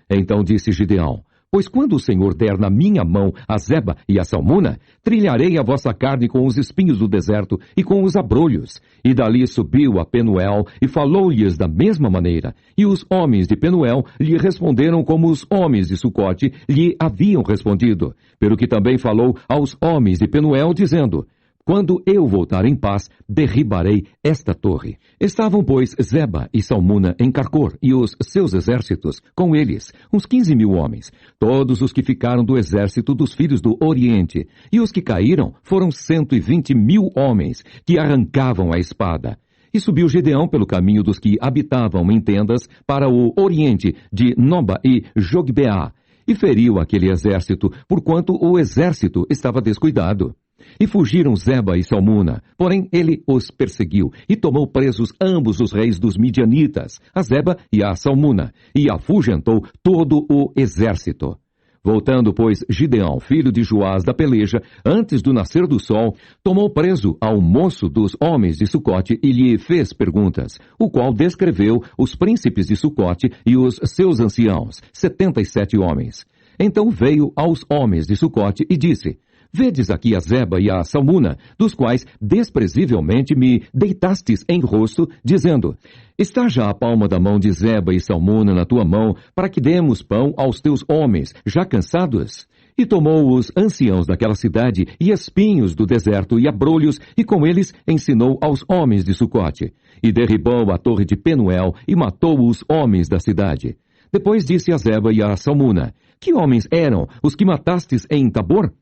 Speaker 1: Então disse Gideão: Pois quando o Senhor der na minha mão a Zeba e a Salmuna, trilharei a vossa carne com os espinhos do deserto e com os abrolhos. E dali subiu a Penuel e falou-lhes da mesma maneira. E os homens de Penuel lhe responderam como os homens de Sucote lhe haviam respondido. Pelo que também falou aos homens de Penuel, dizendo: Quando eu voltar em paz, derribarei esta torre. Estavam, pois, Zeba e Salmuna em Carcor, e os seus exércitos, com eles, uns 15.000 homens, todos os que ficaram do exército dos filhos do Oriente, e os que caíram foram 120.000 homens, que arrancavam a espada. E subiu Gideão pelo caminho dos que habitavam em tendas para o Oriente, de Noba e Jogbeá, e feriu aquele exército, porquanto o exército estava descuidado. E fugiram Zeba e Salmuna, porém ele os perseguiu, e tomou presos ambos os reis dos midianitas, a Zeba e a Salmuna, e afugentou todo o exército. Voltando, pois, Gideão, filho de Joás da peleja, antes do nascer do sol, tomou preso ao moço dos homens de Sucote e lhe fez perguntas, o qual descreveu os príncipes de Sucote e os seus anciãos, 77 homens. Então veio aos homens de Sucote e disse: Vedes aqui a Zeba e a Salmuna, dos quais desprezivelmente me deitastes em rosto, dizendo: Está já a palma da mão de Zeba e Salmuna na tua mão, para que demos pão aos teus homens, já cansados? E tomou os anciãos daquela cidade, e espinhos do deserto, e abrolhos, e com eles ensinou aos homens de Sucote. E derribou a torre de Penuel, e matou os homens da cidade. Depois disse a Zeba e a Salmuna: Que homens eram os que matastes em Tabor?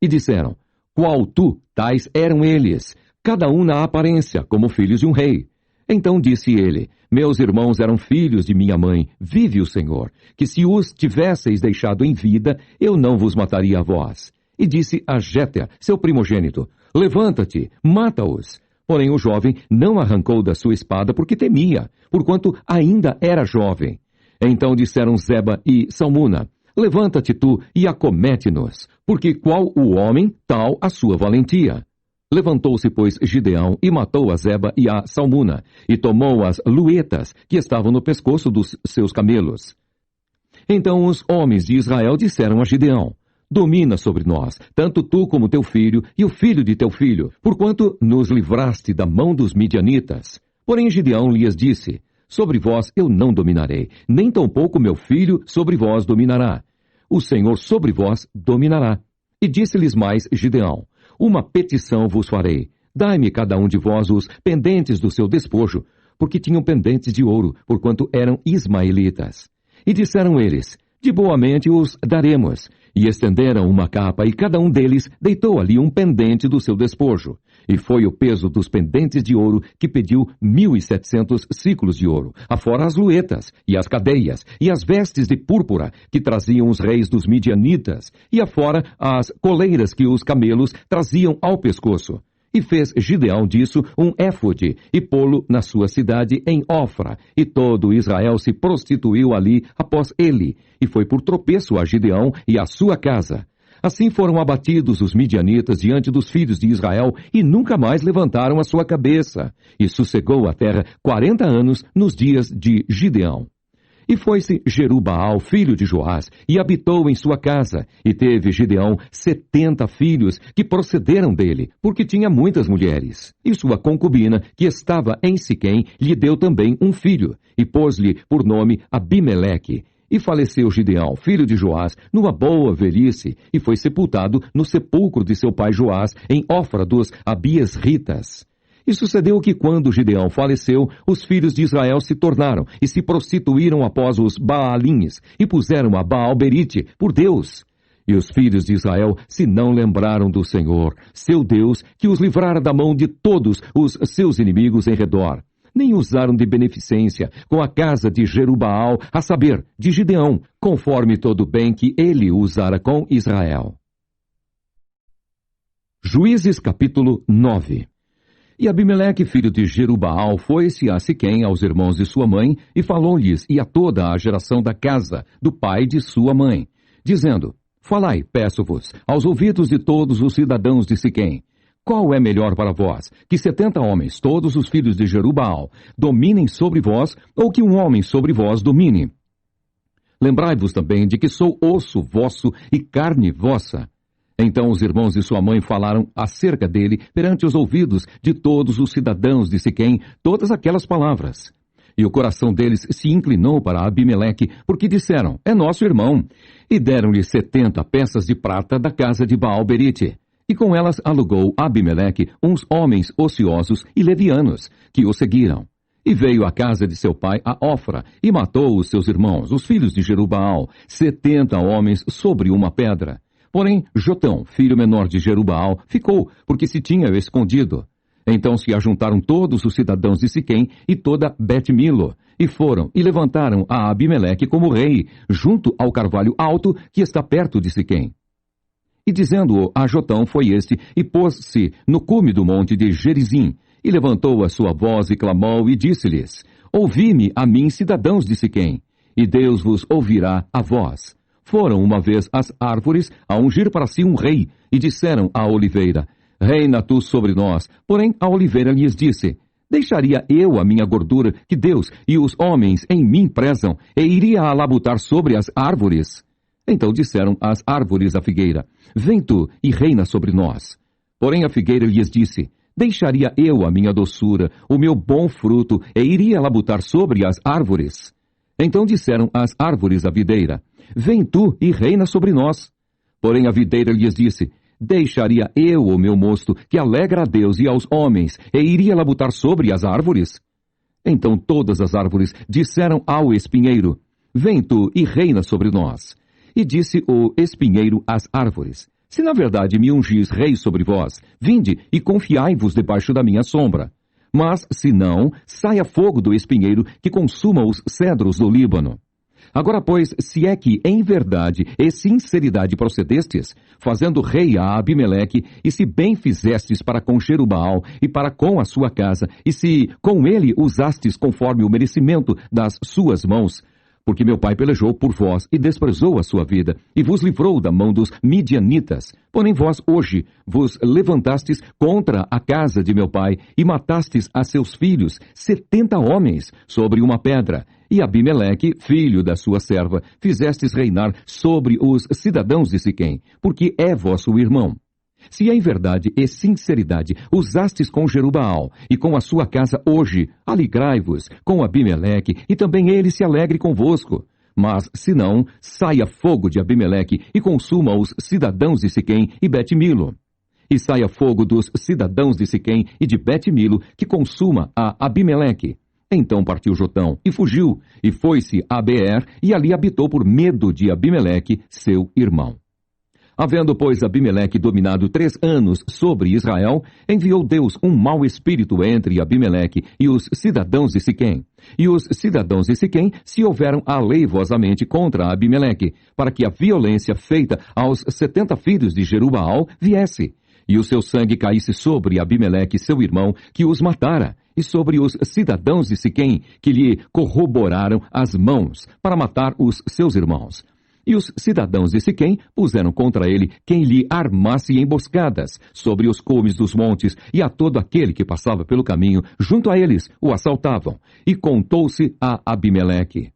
Speaker 1: E disseram: Qual tu, tais eram eles, cada um na aparência, como filhos de um rei. Então disse ele: Meus irmãos eram filhos de minha mãe, vive o Senhor, que se os tivesseis deixado em vida, eu não vos mataria a vós. E disse a Jéter, seu primogênito: Levanta-te, mata-os. Porém o jovem não arrancou da sua espada porque temia, porquanto ainda era jovem. Então disseram Zeba e Salmuna: Levanta-te tu e acomete-nos, porque qual o homem, tal a sua valentia. Levantou-se, pois, Gideão e matou a Zeba e a Salmuna, e tomou as luetas que estavam no pescoço dos seus camelos. Então os homens de Israel disseram a Gideão: Domina sobre nós, tanto tu como teu filho e o filho de teu filho, porquanto nos livraste da mão dos midianitas. Porém Gideão lhes disse: Sobre vós eu não dominarei, nem tampouco meu filho sobre vós dominará. O Senhor sobre vós dominará. E disse-lhes mais Gideão: Uma petição vos farei. Dai-me cada um de vós os pendentes do seu despojo, porque tinham pendentes de ouro, porquanto eram ismaelitas. E disseram eles: De boamente os daremos. E estenderam uma capa, e cada um deles deitou ali um pendente do seu despojo. E foi o peso dos pendentes de ouro que pediu 1.700 ciclos de ouro, afora as luetas, e as cadeias, e as vestes de púrpura que traziam os reis dos midianitas, e afora as coleiras que os camelos traziam ao pescoço. E fez Gideão disso um éfode, e pô-lo na sua cidade em Ofra, e todo Israel se prostituiu ali após ele, e foi por tropeço a Gideão e a sua casa. Assim foram abatidos os midianitas diante dos filhos de Israel, e nunca mais levantaram a sua cabeça. E sossegou a terra 40 anos nos dias de Gideão. E foi-se Jerubaal, filho de Joás, e habitou em sua casa. E teve Gideão 70 filhos que procederam dele, porque tinha muitas mulheres. E sua concubina, que estava em Siquém, lhe deu também um filho, e pôs-lhe por nome Abimeleque. E faleceu Gideão, filho de Joás, numa boa velhice, e foi sepultado no sepulcro de seu pai Joás, em Ofra dos Abiesritas. E sucedeu que, quando Gideão faleceu, os filhos de Israel se tornaram e se prostituíram após os Baalins, e puseram a Baal-Berite por Deus. E os filhos de Israel se não lembraram do Senhor, seu Deus, que os livrara da mão de todos os seus inimigos em redor. Nem usaram de beneficência com a casa de Jerubaal, a saber, de Gideão, conforme todo o bem que ele usara com Israel. Juízes capítulo 9. E Abimeleque, filho de Jerubaal, foi-se a Siquém aos irmãos de sua mãe, e falou-lhes e a toda a geração da casa do pai de sua mãe, dizendo: Falai, peço-vos, aos ouvidos de todos os cidadãos de Siquém. Qual é melhor para vós, que 70 homens, todos os filhos de Jerubaal, dominem sobre vós, ou que um homem sobre vós domine? Lembrai-vos também de que sou osso vosso e carne vossa. Então os irmãos de sua mãe falaram acerca dele perante os ouvidos de todos os cidadãos de Siquém todas aquelas palavras. E o coração deles se inclinou para Abimeleque, porque disseram: É nosso irmão. E deram-lhe 70 peças de prata da casa de Baal-Berite. E com elas alugou Abimeleque uns homens ociosos e levianos, que o seguiram. E veio à casa de seu pai a Ofra, e matou os seus irmãos, os filhos de Jerubaal, 70 homens sobre uma pedra. Porém, Jotão, filho menor de Jerubaal, ficou, porque se tinha escondido. Então se ajuntaram todos os cidadãos de Siquém e toda Bet-Milo, e foram e levantaram a Abimeleque como rei, junto ao carvalho alto que está perto de Siquém. E dizendo-o a Jotão foi este, e pôs-se no cume do monte de Gerizim, e levantou a sua voz e clamou, e disse-lhes: Ouvi-me a mim, cidadãos de Siquém, e Deus vos ouvirá a vós. Foram uma vez as árvores a ungir para si um rei, e disseram à oliveira: Reina tu sobre nós. Porém a oliveira lhes disse: Deixaria eu a minha gordura, que Deus e os homens em mim prezam, e iria a labutar sobre as árvores? Então disseram as árvores à figueira: Vem tu e reina sobre nós. Porém a figueira lhes disse: Deixaria eu a minha doçura, o meu bom fruto, e iria labutar sobre as árvores? Então disseram as árvores à videira: Vem tu e reina sobre nós. Porém a videira lhes disse: Deixaria eu o meu mosto, que alegra a Deus e aos homens, e iria labutar sobre as árvores? Então todas as árvores disseram ao espinheiro: Vem tu e reina sobre nós. E disse o espinheiro às árvores: Se na verdade me ungis rei sobre vós, vinde e confiai-vos debaixo da minha sombra. Mas, se não, saia fogo do espinheiro que consuma os cedros do Líbano. Agora, pois, se é que em verdade e sinceridade procedestes, fazendo rei a Abimeleque, e se bem fizestes para com Jerubaal e para com a sua casa, e se com ele usastes conforme o merecimento das suas mãos, porque meu pai pelejou por vós e desprezou a sua vida, e vos livrou da mão dos midianitas. Porém vós hoje vos levantastes contra a casa de meu pai, e matastes a seus filhos, 70 homens, sobre uma pedra. E Abimeleque, filho da sua serva, fizestes reinar sobre os cidadãos de Siquém, porque é vosso irmão. Se em verdade e sinceridade usastes com Jerubaal e com a sua casa hoje, alegrai-vos com Abimeleque, e também ele se alegre convosco. Mas, se não, saia fogo de Abimeleque e consuma os cidadãos de Siquém e Bet-Milo. E saia fogo dos cidadãos de Siquém e de Bet-Milo, que consuma a Abimeleque. Então partiu Jotão e fugiu, e foi-se a Beer, e ali habitou por medo de Abimeleque, seu irmão. Havendo, pois, Abimeleque dominado 3 anos sobre Israel, enviou Deus um mau espírito entre Abimeleque e os cidadãos de Siquém. E os cidadãos de Siquém se houveram aleivosamente contra Abimeleque, para que a violência feita aos 70 filhos de Jerubaal viesse, e o seu sangue caísse sobre Abimeleque, seu irmão, que os matara, e sobre os cidadãos de Siquém, que lhe corroboraram as mãos, para matar os seus irmãos. E os cidadãos de Siquém puseram contra ele quem lhe armasse emboscadas sobre os cumes dos montes, e a todo aquele que passava pelo caminho, junto a eles, o assaltavam. E contou-se a Abimeleque.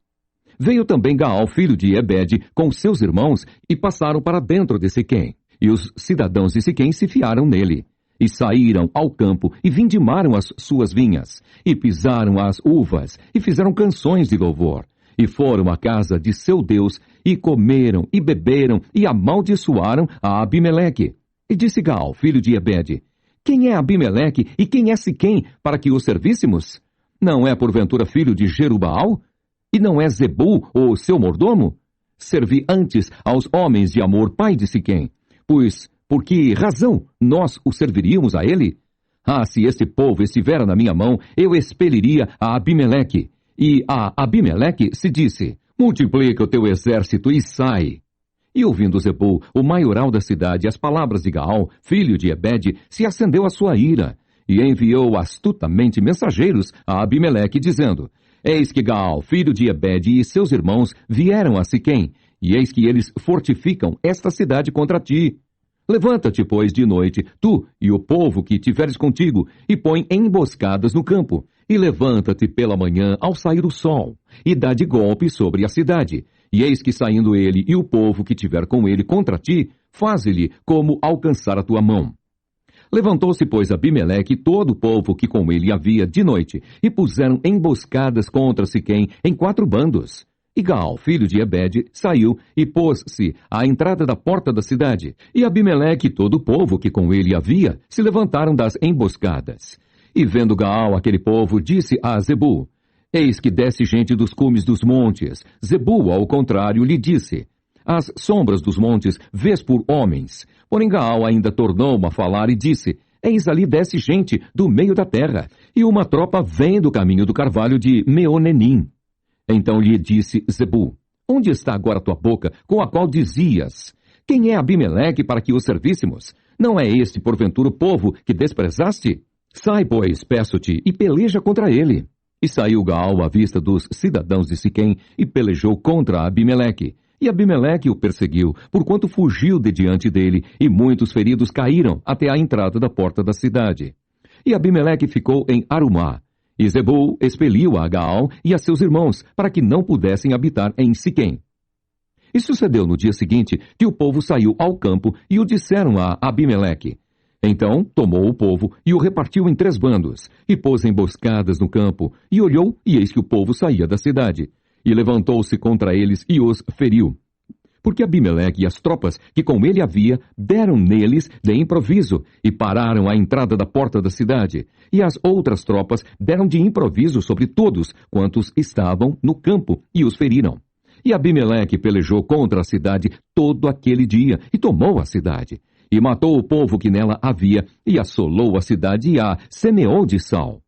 Speaker 1: Veio também Gaal, filho de Ebede, com seus irmãos, e passaram para dentro de Siquém. E os cidadãos de Siquém se fiaram nele. E saíram ao campo, e vindimaram as suas vinhas, e pisaram as uvas, e fizeram canções de louvor. E foram à casa de seu Deus, e comeram, e beberam, e amaldiçoaram a Abimeleque. E disse Gaal, filho de Ebede: Quem é Abimeleque, e quem é Siquém, para que o servíssemos? Não é porventura filho de Jerubaal? E não é Zebul, o seu mordomo? Servi antes aos homens de Amor, pai de Siquém. Pois, por que razão nós o serviríamos a ele? Ah, se este povo estivera na minha mão, eu expeliria a Abimeleque. E a Abimeleque se disse: Multiplica o teu exército e sai. E ouvindo Zebul, o maioral da cidade, as palavras de Gaal, filho de Ebede, se acendeu a sua ira, e enviou astutamente mensageiros a Abimeleque, dizendo: Eis que Gaal, filho de Ebede, e seus irmãos vieram a Siquém, e eis que eles fortificam esta cidade contra ti. Levanta-te, pois, de noite, tu e o povo que tiveres contigo, e põe emboscadas no campo. E levanta-te pela manhã ao sair o sol, e dá de golpe sobre a cidade. E eis que saindo ele e o povo que tiver com ele contra ti, faze-lhe como alcançar a tua mão. Levantou-se, pois, Abimeleque e todo o povo que com ele havia de noite, e puseram emboscadas contra Siquém em 4 bandos. E Gaal, filho de Ebede, saiu e pôs-se à entrada da porta da cidade. E Abimeleque e todo o povo que com ele havia se levantaram das emboscadas. E vendo Gaal aquele povo, disse a Zebul: Eis que desce gente dos cumes dos montes. Zebul, ao contrário, lhe disse: As sombras dos montes vês por homens. Porém Gaal ainda tornou a falar e disse: Eis ali desce gente do meio da terra, e uma tropa vem do caminho do carvalho de Meonenim. Então lhe disse Zebul: Onde está agora tua boca, com a qual dizias: Quem é Abimeleque para que o servíssemos? Não é este, porventura, o povo que desprezaste? Sai, pois, peço-te, e peleja contra ele. E saiu Gaal à vista dos cidadãos de Siquém, e pelejou contra Abimeleque. E Abimeleque o perseguiu, porquanto fugiu de diante dele, e muitos feridos caíram até a entrada da porta da cidade. E Abimeleque ficou em Arumá. E Zebul expeliu a Gaal e a seus irmãos, para que não pudessem habitar em Siquém. E sucedeu no dia seguinte que o povo saiu ao campo, e o disseram a Abimeleque. Então tomou o povo e o repartiu em 3 bandos, e pôs emboscadas no campo, e olhou, e eis que o povo saía da cidade. E levantou-se contra eles e os feriu. Porque Abimeleque e as tropas que com ele havia deram neles de improviso, e pararam à entrada da porta da cidade. E as outras tropas deram de improviso sobre todos quantos estavam no campo, e os feriram. E Abimeleque pelejou contra a cidade todo aquele dia, e tomou a cidade. E matou o povo que nela havia, e assolou a cidade e a semeou de sal.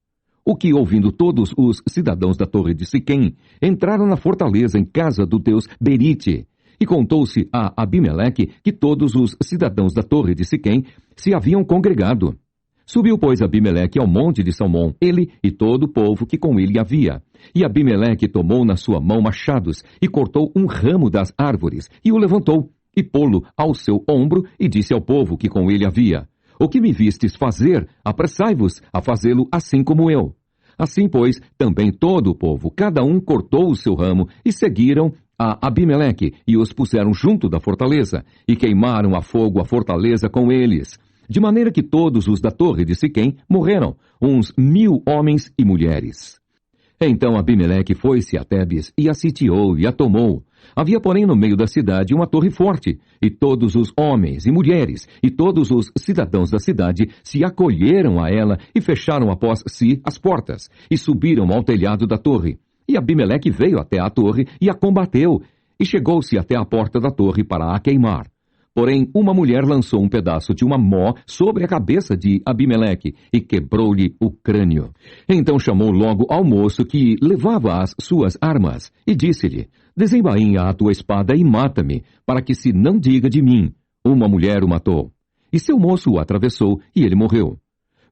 Speaker 1: O que, ouvindo todos os cidadãos da torre de Siquém, entraram na fortaleza em casa do deus Berite. E contou-se a Abimeleque que todos os cidadãos da torre de Siquém se haviam congregado. Subiu, pois, Abimeleque ao monte de Salmão, ele e todo o povo que com ele havia. E Abimeleque tomou na sua mão machados, e cortou um ramo das árvores, e o levantou, e pô-lo ao seu ombro, e disse ao povo que com ele havia: O que me vistes fazer, apressai-vos a fazê-lo assim como eu. Assim, pois, também todo o povo, cada um cortou o seu ramo, e seguiram a Abimeleque, e os puseram junto da fortaleza, e queimaram a fogo a fortaleza com eles. De maneira que todos os da torre de Siquém morreram, uns 1000 homens e mulheres. Então Abimeleque foi-se a Tebes, e a sitiou, e a tomou. Havia, porém, no meio da cidade uma torre forte, e todos os homens e mulheres, e todos os cidadãos da cidade se acolheram a ela, e fecharam após si as portas, e subiram ao telhado da torre. E Abimeleque veio até a torre, e a combateu, e chegou-se até a porta da torre para a queimar. Porém, uma mulher lançou um pedaço de uma mó sobre a cabeça de Abimeleque e quebrou-lhe o crânio. Então chamou logo ao moço que levava as suas armas e disse-lhe: desembainha a tua espada e mata-me, para que se não diga de mim, uma mulher o matou. E seu moço o atravessou e ele morreu.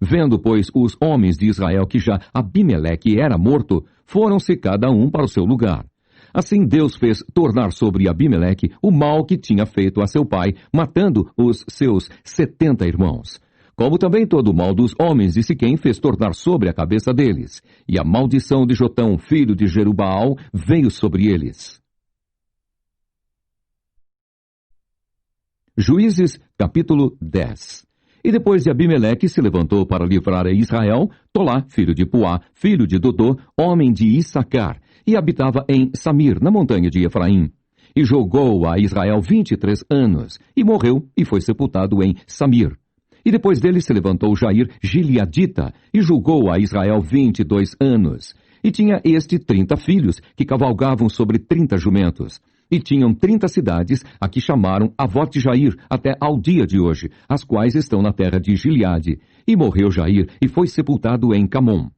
Speaker 1: Vendo, pois, os homens de Israel que já Abimeleque era morto, foram-se cada um para o seu lugar. Assim Deus fez tornar sobre Abimeleque o mal que tinha feito a seu pai, matando os seus 70 irmãos. Como também todo o mal dos homens de Siquém fez tornar sobre a cabeça deles. E a maldição de Jotão, filho de Jerubaal, veio sobre eles. Juízes, capítulo 10. E depois de Abimeleque se levantou para livrar a Israel, Tolá, filho de Puá, filho de Dodô, homem de Issacar, e habitava em Samir, na montanha de Efraim. E jogou a Israel 23 anos, e morreu, e foi sepultado em Samir. E depois dele se levantou Jair, gileadita, e julgou a Israel 22 anos. E tinha 30 filhos, que cavalgavam sobre 30 jumentos. E tinham 30 cidades, a que chamaram Avote Jair, até ao dia de hoje, as quais estão na terra de Gileade. E morreu Jair, e foi sepultado em Camom.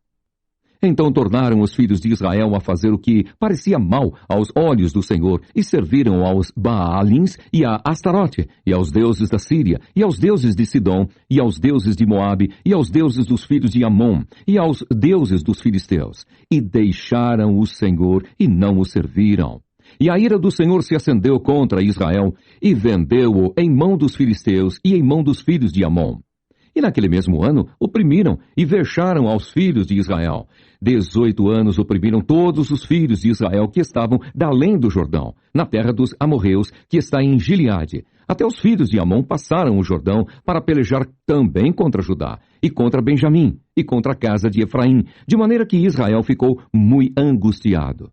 Speaker 1: Então tornaram os filhos de Israel a fazer o que parecia mal aos olhos do Senhor, e serviram aos Baalins e a Astarote, e aos deuses da Síria, e aos deuses de Sidom, e aos deuses de Moabe, e aos deuses dos filhos de Amon, e aos deuses dos filisteus. E deixaram o Senhor, e não o serviram. E a ira do Senhor se acendeu contra Israel, e vendeu-o em mão dos filisteus e em mão dos filhos de Amon. E naquele mesmo ano oprimiram e vexaram aos filhos de Israel. 18 anos oprimiram todos os filhos de Israel que estavam da além do Jordão, na terra dos amorreus, que está em Gileade. Até os filhos de Amon passaram o Jordão para pelejar também contra Judá, e contra Benjamim, e contra a casa de Efraim, de maneira que Israel ficou muito angustiado.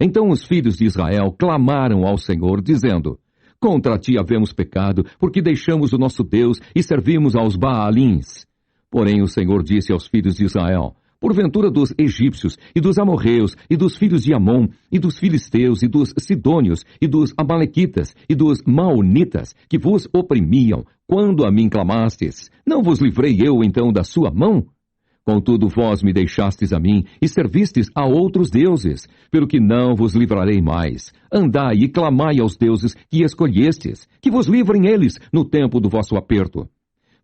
Speaker 1: Então os filhos de Israel clamaram ao Senhor, dizendo: contra ti havemos pecado, porque deixamos o nosso Deus e servimos aos Baalins. Porém o Senhor disse aos filhos de Israel: porventura dos egípcios, e dos amorreus, e dos filhos de Amon, e dos filisteus, e dos sidônios, e dos amalequitas, e dos maonitas, que vos oprimiam, quando a mim clamastes, não vos livrei eu então da sua mão? Contudo vós me deixastes a mim, e servistes a outros deuses, pelo que não vos livrarei mais. Andai e clamai aos deuses que escolhestes, que vos livrem eles no tempo do vosso aperto.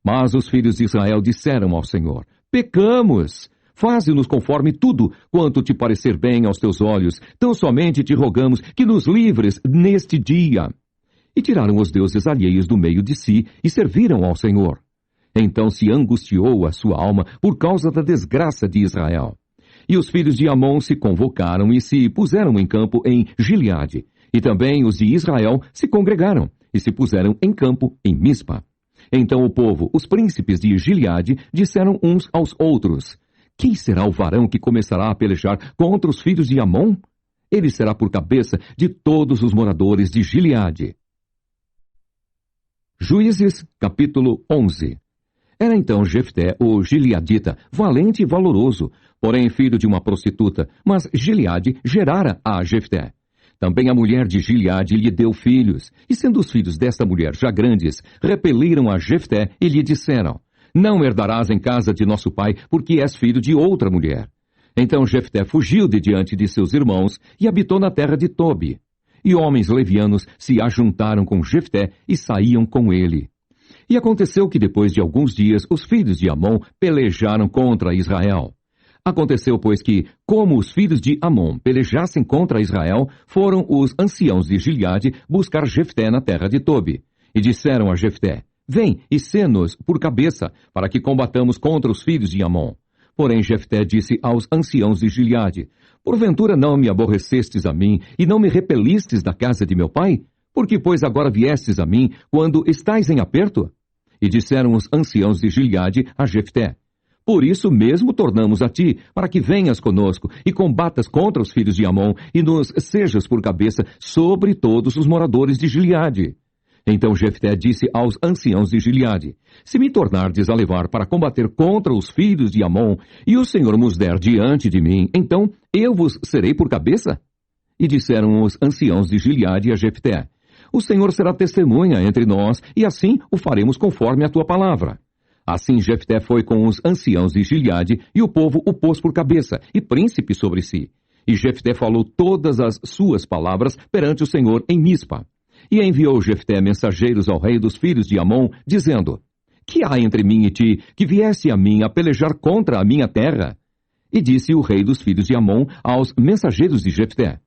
Speaker 1: Mas os filhos de Israel disseram ao Senhor: pecamos! Faze-nos conforme tudo quanto te parecer bem aos teus olhos, tão somente te rogamos que nos livres neste dia. E tiraram os deuses alheios do meio de si, e serviram ao Senhor. Então se angustiou a sua alma por causa da desgraça de Israel. E os filhos de Amon se convocaram e se puseram em campo em Gileade. E também os de Israel se congregaram e se puseram em campo em Mispa. Então o povo, os príncipes de Gileade, disseram uns aos outros: quem será o varão que começará a pelejar contra os filhos de Amon? Ele será por cabeça de todos os moradores de Gileade. Juízes, capítulo 11. Era então Jefté, o gileadita, valente e valoroso, porém filho de uma prostituta, mas Gileade gerara a Jefté. Também a mulher de Gileade lhe deu filhos, e sendo os filhos desta mulher já grandes, repeliram a Jefté e lhe disseram: não herdarás em casa de nosso pai, porque és filho de outra mulher. Então Jefté fugiu de diante de seus irmãos e habitou na terra de Tobi. E homens levianos se ajuntaram com Jefté e saíam com ele. E aconteceu que depois de alguns dias os filhos de Amon pelejaram contra Israel. Aconteceu, pois, que, como os filhos de Amon pelejassem contra Israel, foram os anciãos de Gileade buscar Jefté na terra de Tobi. E disseram a Jefté: vem e sê-nos por cabeça, para que combatamos contra os filhos de Amon. Porém Jefté disse aos anciãos de Gileade: porventura não me aborrecestes a mim, e não me repelistes da casa de meu pai? Por que, pois, agora viestes a mim, quando estais em aperto? E disseram os anciãos de Gileade a Jefté: por isso mesmo tornamos a ti, para que venhas conosco, e combatas contra os filhos de Amon, e nos sejas por cabeça sobre todos os moradores de Gileade. Então Jefté disse aos anciãos de Gileade: se me tornardes a levar para combater contra os filhos de Amon, e o Senhor nos der diante de mim, então eu vos serei por cabeça? E disseram os anciãos de Gileade a Jefté: O Senhor será testemunha entre nós, e assim o faremos conforme a tua palavra. Assim Jefté foi com os anciãos de Gileade, e o povo o pôs por cabeça e príncipe sobre si. E Jefté falou todas as suas palavras perante o Senhor em Mispa. E enviou Jefté mensageiros ao rei dos filhos de Amon, dizendo: Que há entre mim e ti, que viesse a mim a pelejar contra a minha terra? E disse o rei dos filhos de Amon aos mensageiros de Jefté: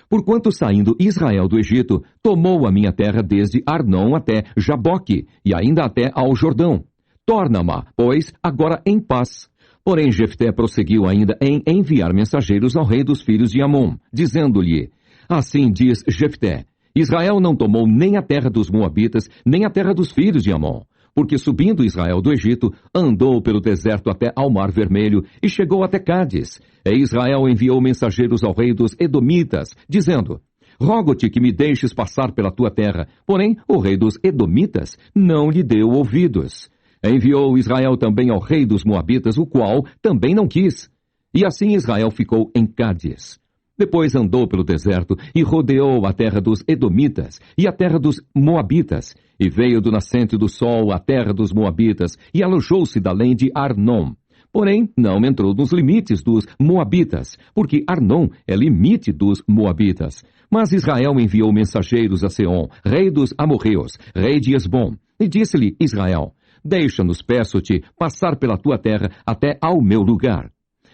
Speaker 1: Porquanto saindo Israel do Egito, tomou a minha terra desde Arnon até Jaboque, e ainda até ao Jordão. Torna-ma, pois, agora em paz. Porém Jefté prosseguiu ainda em enviar mensageiros ao rei dos filhos de Amon, dizendo-lhe: Assim diz Jefté: Israel não tomou nem a terra dos Moabitas, nem a terra dos filhos de Amon. Porque subindo Israel do Egito, andou pelo deserto até ao Mar Vermelho e chegou até Cádiz. E Israel enviou mensageiros ao rei dos Edomitas, dizendo: Rogo-te que me deixes passar pela tua terra. Porém, o rei dos Edomitas não lhe deu ouvidos. Enviou Israel também ao rei dos Moabitas, o qual também não quis. E assim Israel ficou em Cádiz. Depois andou pelo deserto e rodeou a terra dos Edomitas e a terra dos Moabitas, e veio do nascente do sol à terra dos Moabitas, e alojou-se da além de Arnon. Porém, não entrou nos limites dos Moabitas, porque Arnon é limite dos Moabitas. Mas Israel enviou mensageiros a Seom, rei dos amorreus, rei de Esbom, e disse-lhe Israel: Deixa-nos, peço-te, passar pela tua terra até ao meu lugar.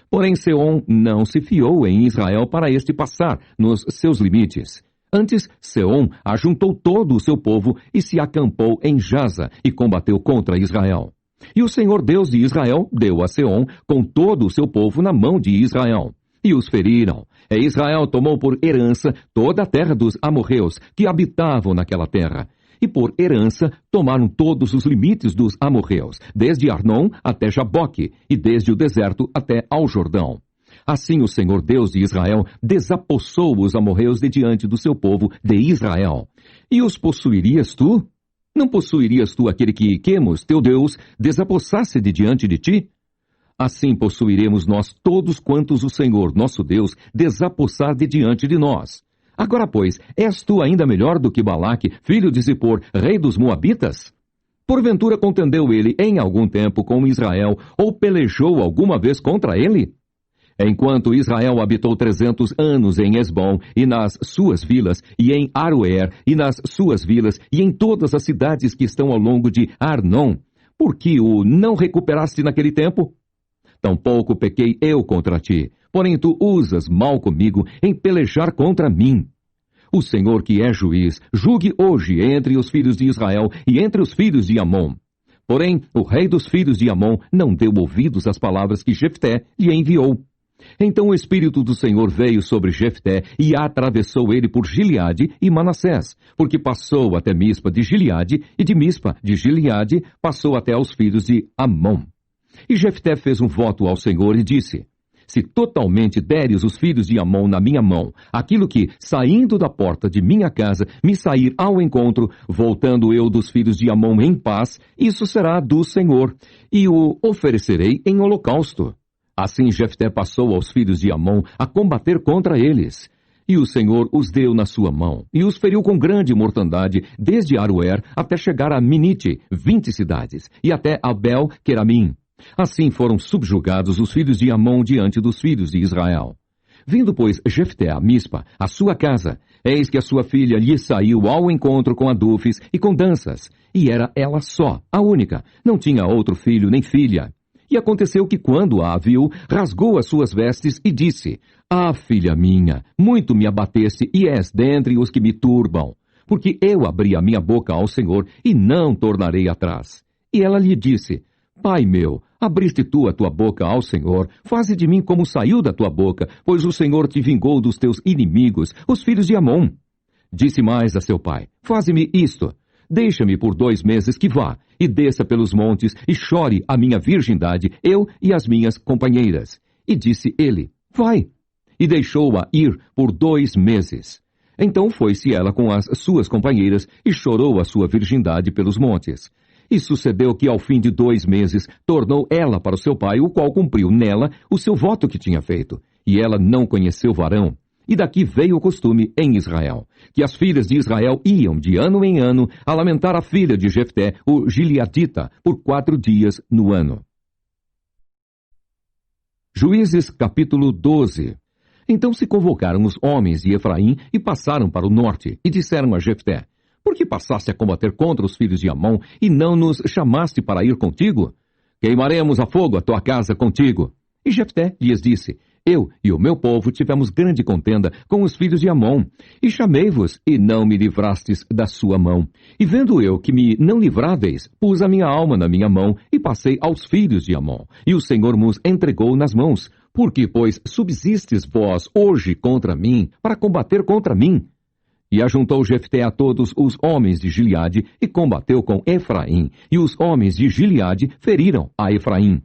Speaker 1: Porém Seom não se fiou em Israel para este passar nos seus limites. Antes, Seom ajuntou todo o seu povo e se acampou em Jaza e combateu contra Israel. E o Senhor Deus de Israel deu a Seom com todo o seu povo na mão de Israel. E os feriram. E Israel tomou por herança toda a terra dos amorreus que habitavam naquela terra. E por herança tomaram todos os limites dos amorreus, desde Arnon até Jaboque, e desde o deserto até ao Jordão. Assim o Senhor Deus de Israel desapossou os amorreus de diante do seu povo de Israel. E os possuirias tu? Não possuirias tu aquele que Quemos, teu Deus, desapossasse de diante de ti? Assim possuiremos nós todos quantos o Senhor, nosso Deus, desapossar de diante de nós. Agora, pois, és tu ainda melhor do que Balaque, filho de Zippor, rei dos Moabitas? Porventura contendeu ele em algum tempo com Israel, ou pelejou alguma vez contra ele? Enquanto Israel habitou 300 anos em Esbom, e nas suas vilas, e em Aroer, e nas suas vilas, e em todas as cidades que estão ao longo de Arnon, por que o não recuperaste naquele tempo? Tampouco pequei eu contra ti, porém tu usas mal comigo em pelejar contra mim. O Senhor que é juiz, julgue hoje entre os filhos de Israel e entre os filhos de Amon. Porém, o rei dos filhos de Amon não deu ouvidos às palavras que Jefté lhe enviou. Então o Espírito do Senhor veio sobre Jefté e atravessou ele por Gileade e Manassés, porque passou até Mispa de Gileade, e de Mispa de Gileade passou até aos filhos de Amon. E Jefté fez um voto ao Senhor e disse: Se totalmente deres os filhos de Amon na minha mão, aquilo que, saindo da porta de minha casa, me sair ao encontro, voltando eu dos filhos de Amon em paz, isso será do Senhor, e o oferecerei em holocausto. Assim Jefté passou aos filhos de Amon a combater contra eles. E o Senhor os deu na sua mão, e os feriu com grande mortandade, desde Aroer até chegar a Minite, 20 cidades, e até Abel-Queramim. Assim foram subjugados os filhos de Amon diante dos filhos de Israel. Vindo, pois, Jefté a Mispa, a sua casa, eis que a sua filha lhe saiu ao encontro com adufes e com danças, e era ela só, a única, não tinha outro filho nem filha. E aconteceu que, quando a viu, rasgou as suas vestes e disse: Ah, filha minha, muito me abateste e és dentre os que me turbam, porque eu abri a minha boca ao Senhor e não tornarei atrás. E ela lhe disse: Pai meu, abriste tu a tua boca ao Senhor, faze de mim como saiu da tua boca, pois o Senhor te vingou dos teus inimigos, os filhos de Amon. Disse mais a seu pai: Faze-me isto, deixa-me por 2 meses que vá, e desça pelos montes, e chore a minha virgindade, eu e as minhas companheiras. E disse ele: Vai. E deixou-a ir por 2 meses. Então foi-se ela com as suas companheiras, e chorou a sua virgindade pelos montes. E sucedeu que, ao fim de 2 meses, tornou ela para o seu pai, o qual cumpriu nela o seu voto que tinha feito. E ela não conheceu varão. E daqui veio o costume em Israel, que as filhas de Israel iam de ano em ano a lamentar a filha de Jefté, o gileadita, por 4 dias no ano. Juízes capítulo 12. Então se convocaram os homens de Efraim e passaram para o norte, e disseram a Jefté: por que passaste a combater contra os filhos de Amon e não nos chamaste para ir contigo? Queimaremos a fogo a tua casa contigo. E Jefté lhes disse: eu e o meu povo tivemos grande contenda com os filhos de Amon, e chamei-vos, e não me livrastes da sua mão. E vendo eu que me não livráveis, pus a minha alma na minha mão, e passei aos filhos de Amon, e o Senhor nos entregou nas mãos. Por que, pois, subsistes vós hoje contra mim, para combater contra mim? E ajuntou Jefté a todos os homens de Gileade, e combateu com Efraim, e os homens de Gileade feriram a Efraim.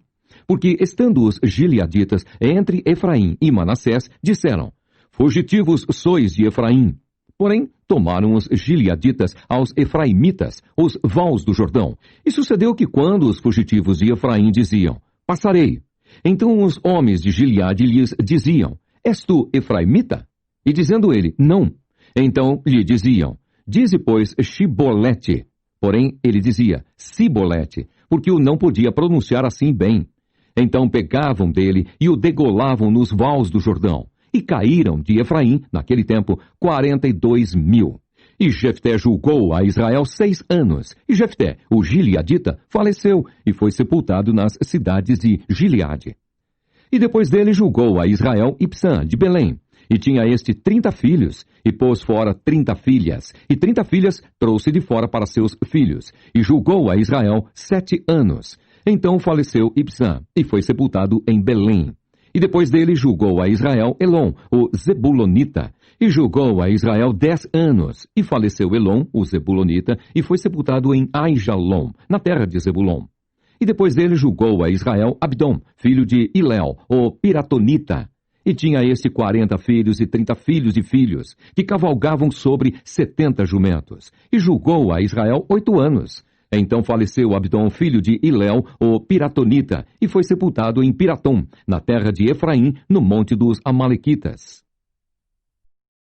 Speaker 1: Porque, estando os gileaditas entre Efraim e Manassés, disseram: fugitivos sois de Efraim. Porém, tomaram os gileaditas aos efraimitas, os vãos do Jordão. E sucedeu que, quando os fugitivos de Efraim diziam: passarei, então os homens de Gileade lhes diziam: és tu efraimita? E dizendo ele: não, então lhe diziam: dize, pois, Shibolete. Porém, ele dizia Sibolete, porque o não podia pronunciar assim bem. Então pegavam dele e o degolavam nos vãos do Jordão. E caíram de Efraim, naquele tempo, 42.000. E Jefté julgou a Israel 6 anos. E Jefté, o gileadita, faleceu e foi sepultado nas cidades de Gileade. E depois dele julgou a Israel Ibsã, de Belém. E tinha este 30 filhos, e pôs fora 30 filhas, e 30 filhas trouxe de fora para seus filhos. E julgou a Israel 7 anos. Então faleceu Ibsã, e foi sepultado em Belém. E depois dele julgou a Israel Elon, o Zebulonita, e julgou a Israel 10 anos. E faleceu Elon, o Zebulonita, e foi sepultado em Aijalon, na terra de Zebulon. E depois dele julgou a Israel Abdom, filho de Hilel, o Piratonita. E tinha este 40 filhos e 30 filhos de filhos, que cavalgavam sobre 70 jumentos. E julgou a Israel 8 anos. Então faleceu Abdom, filho de Hilel, o Piratonita, e foi sepultado em Piratom, na terra de Efraim, no monte dos Amalequitas.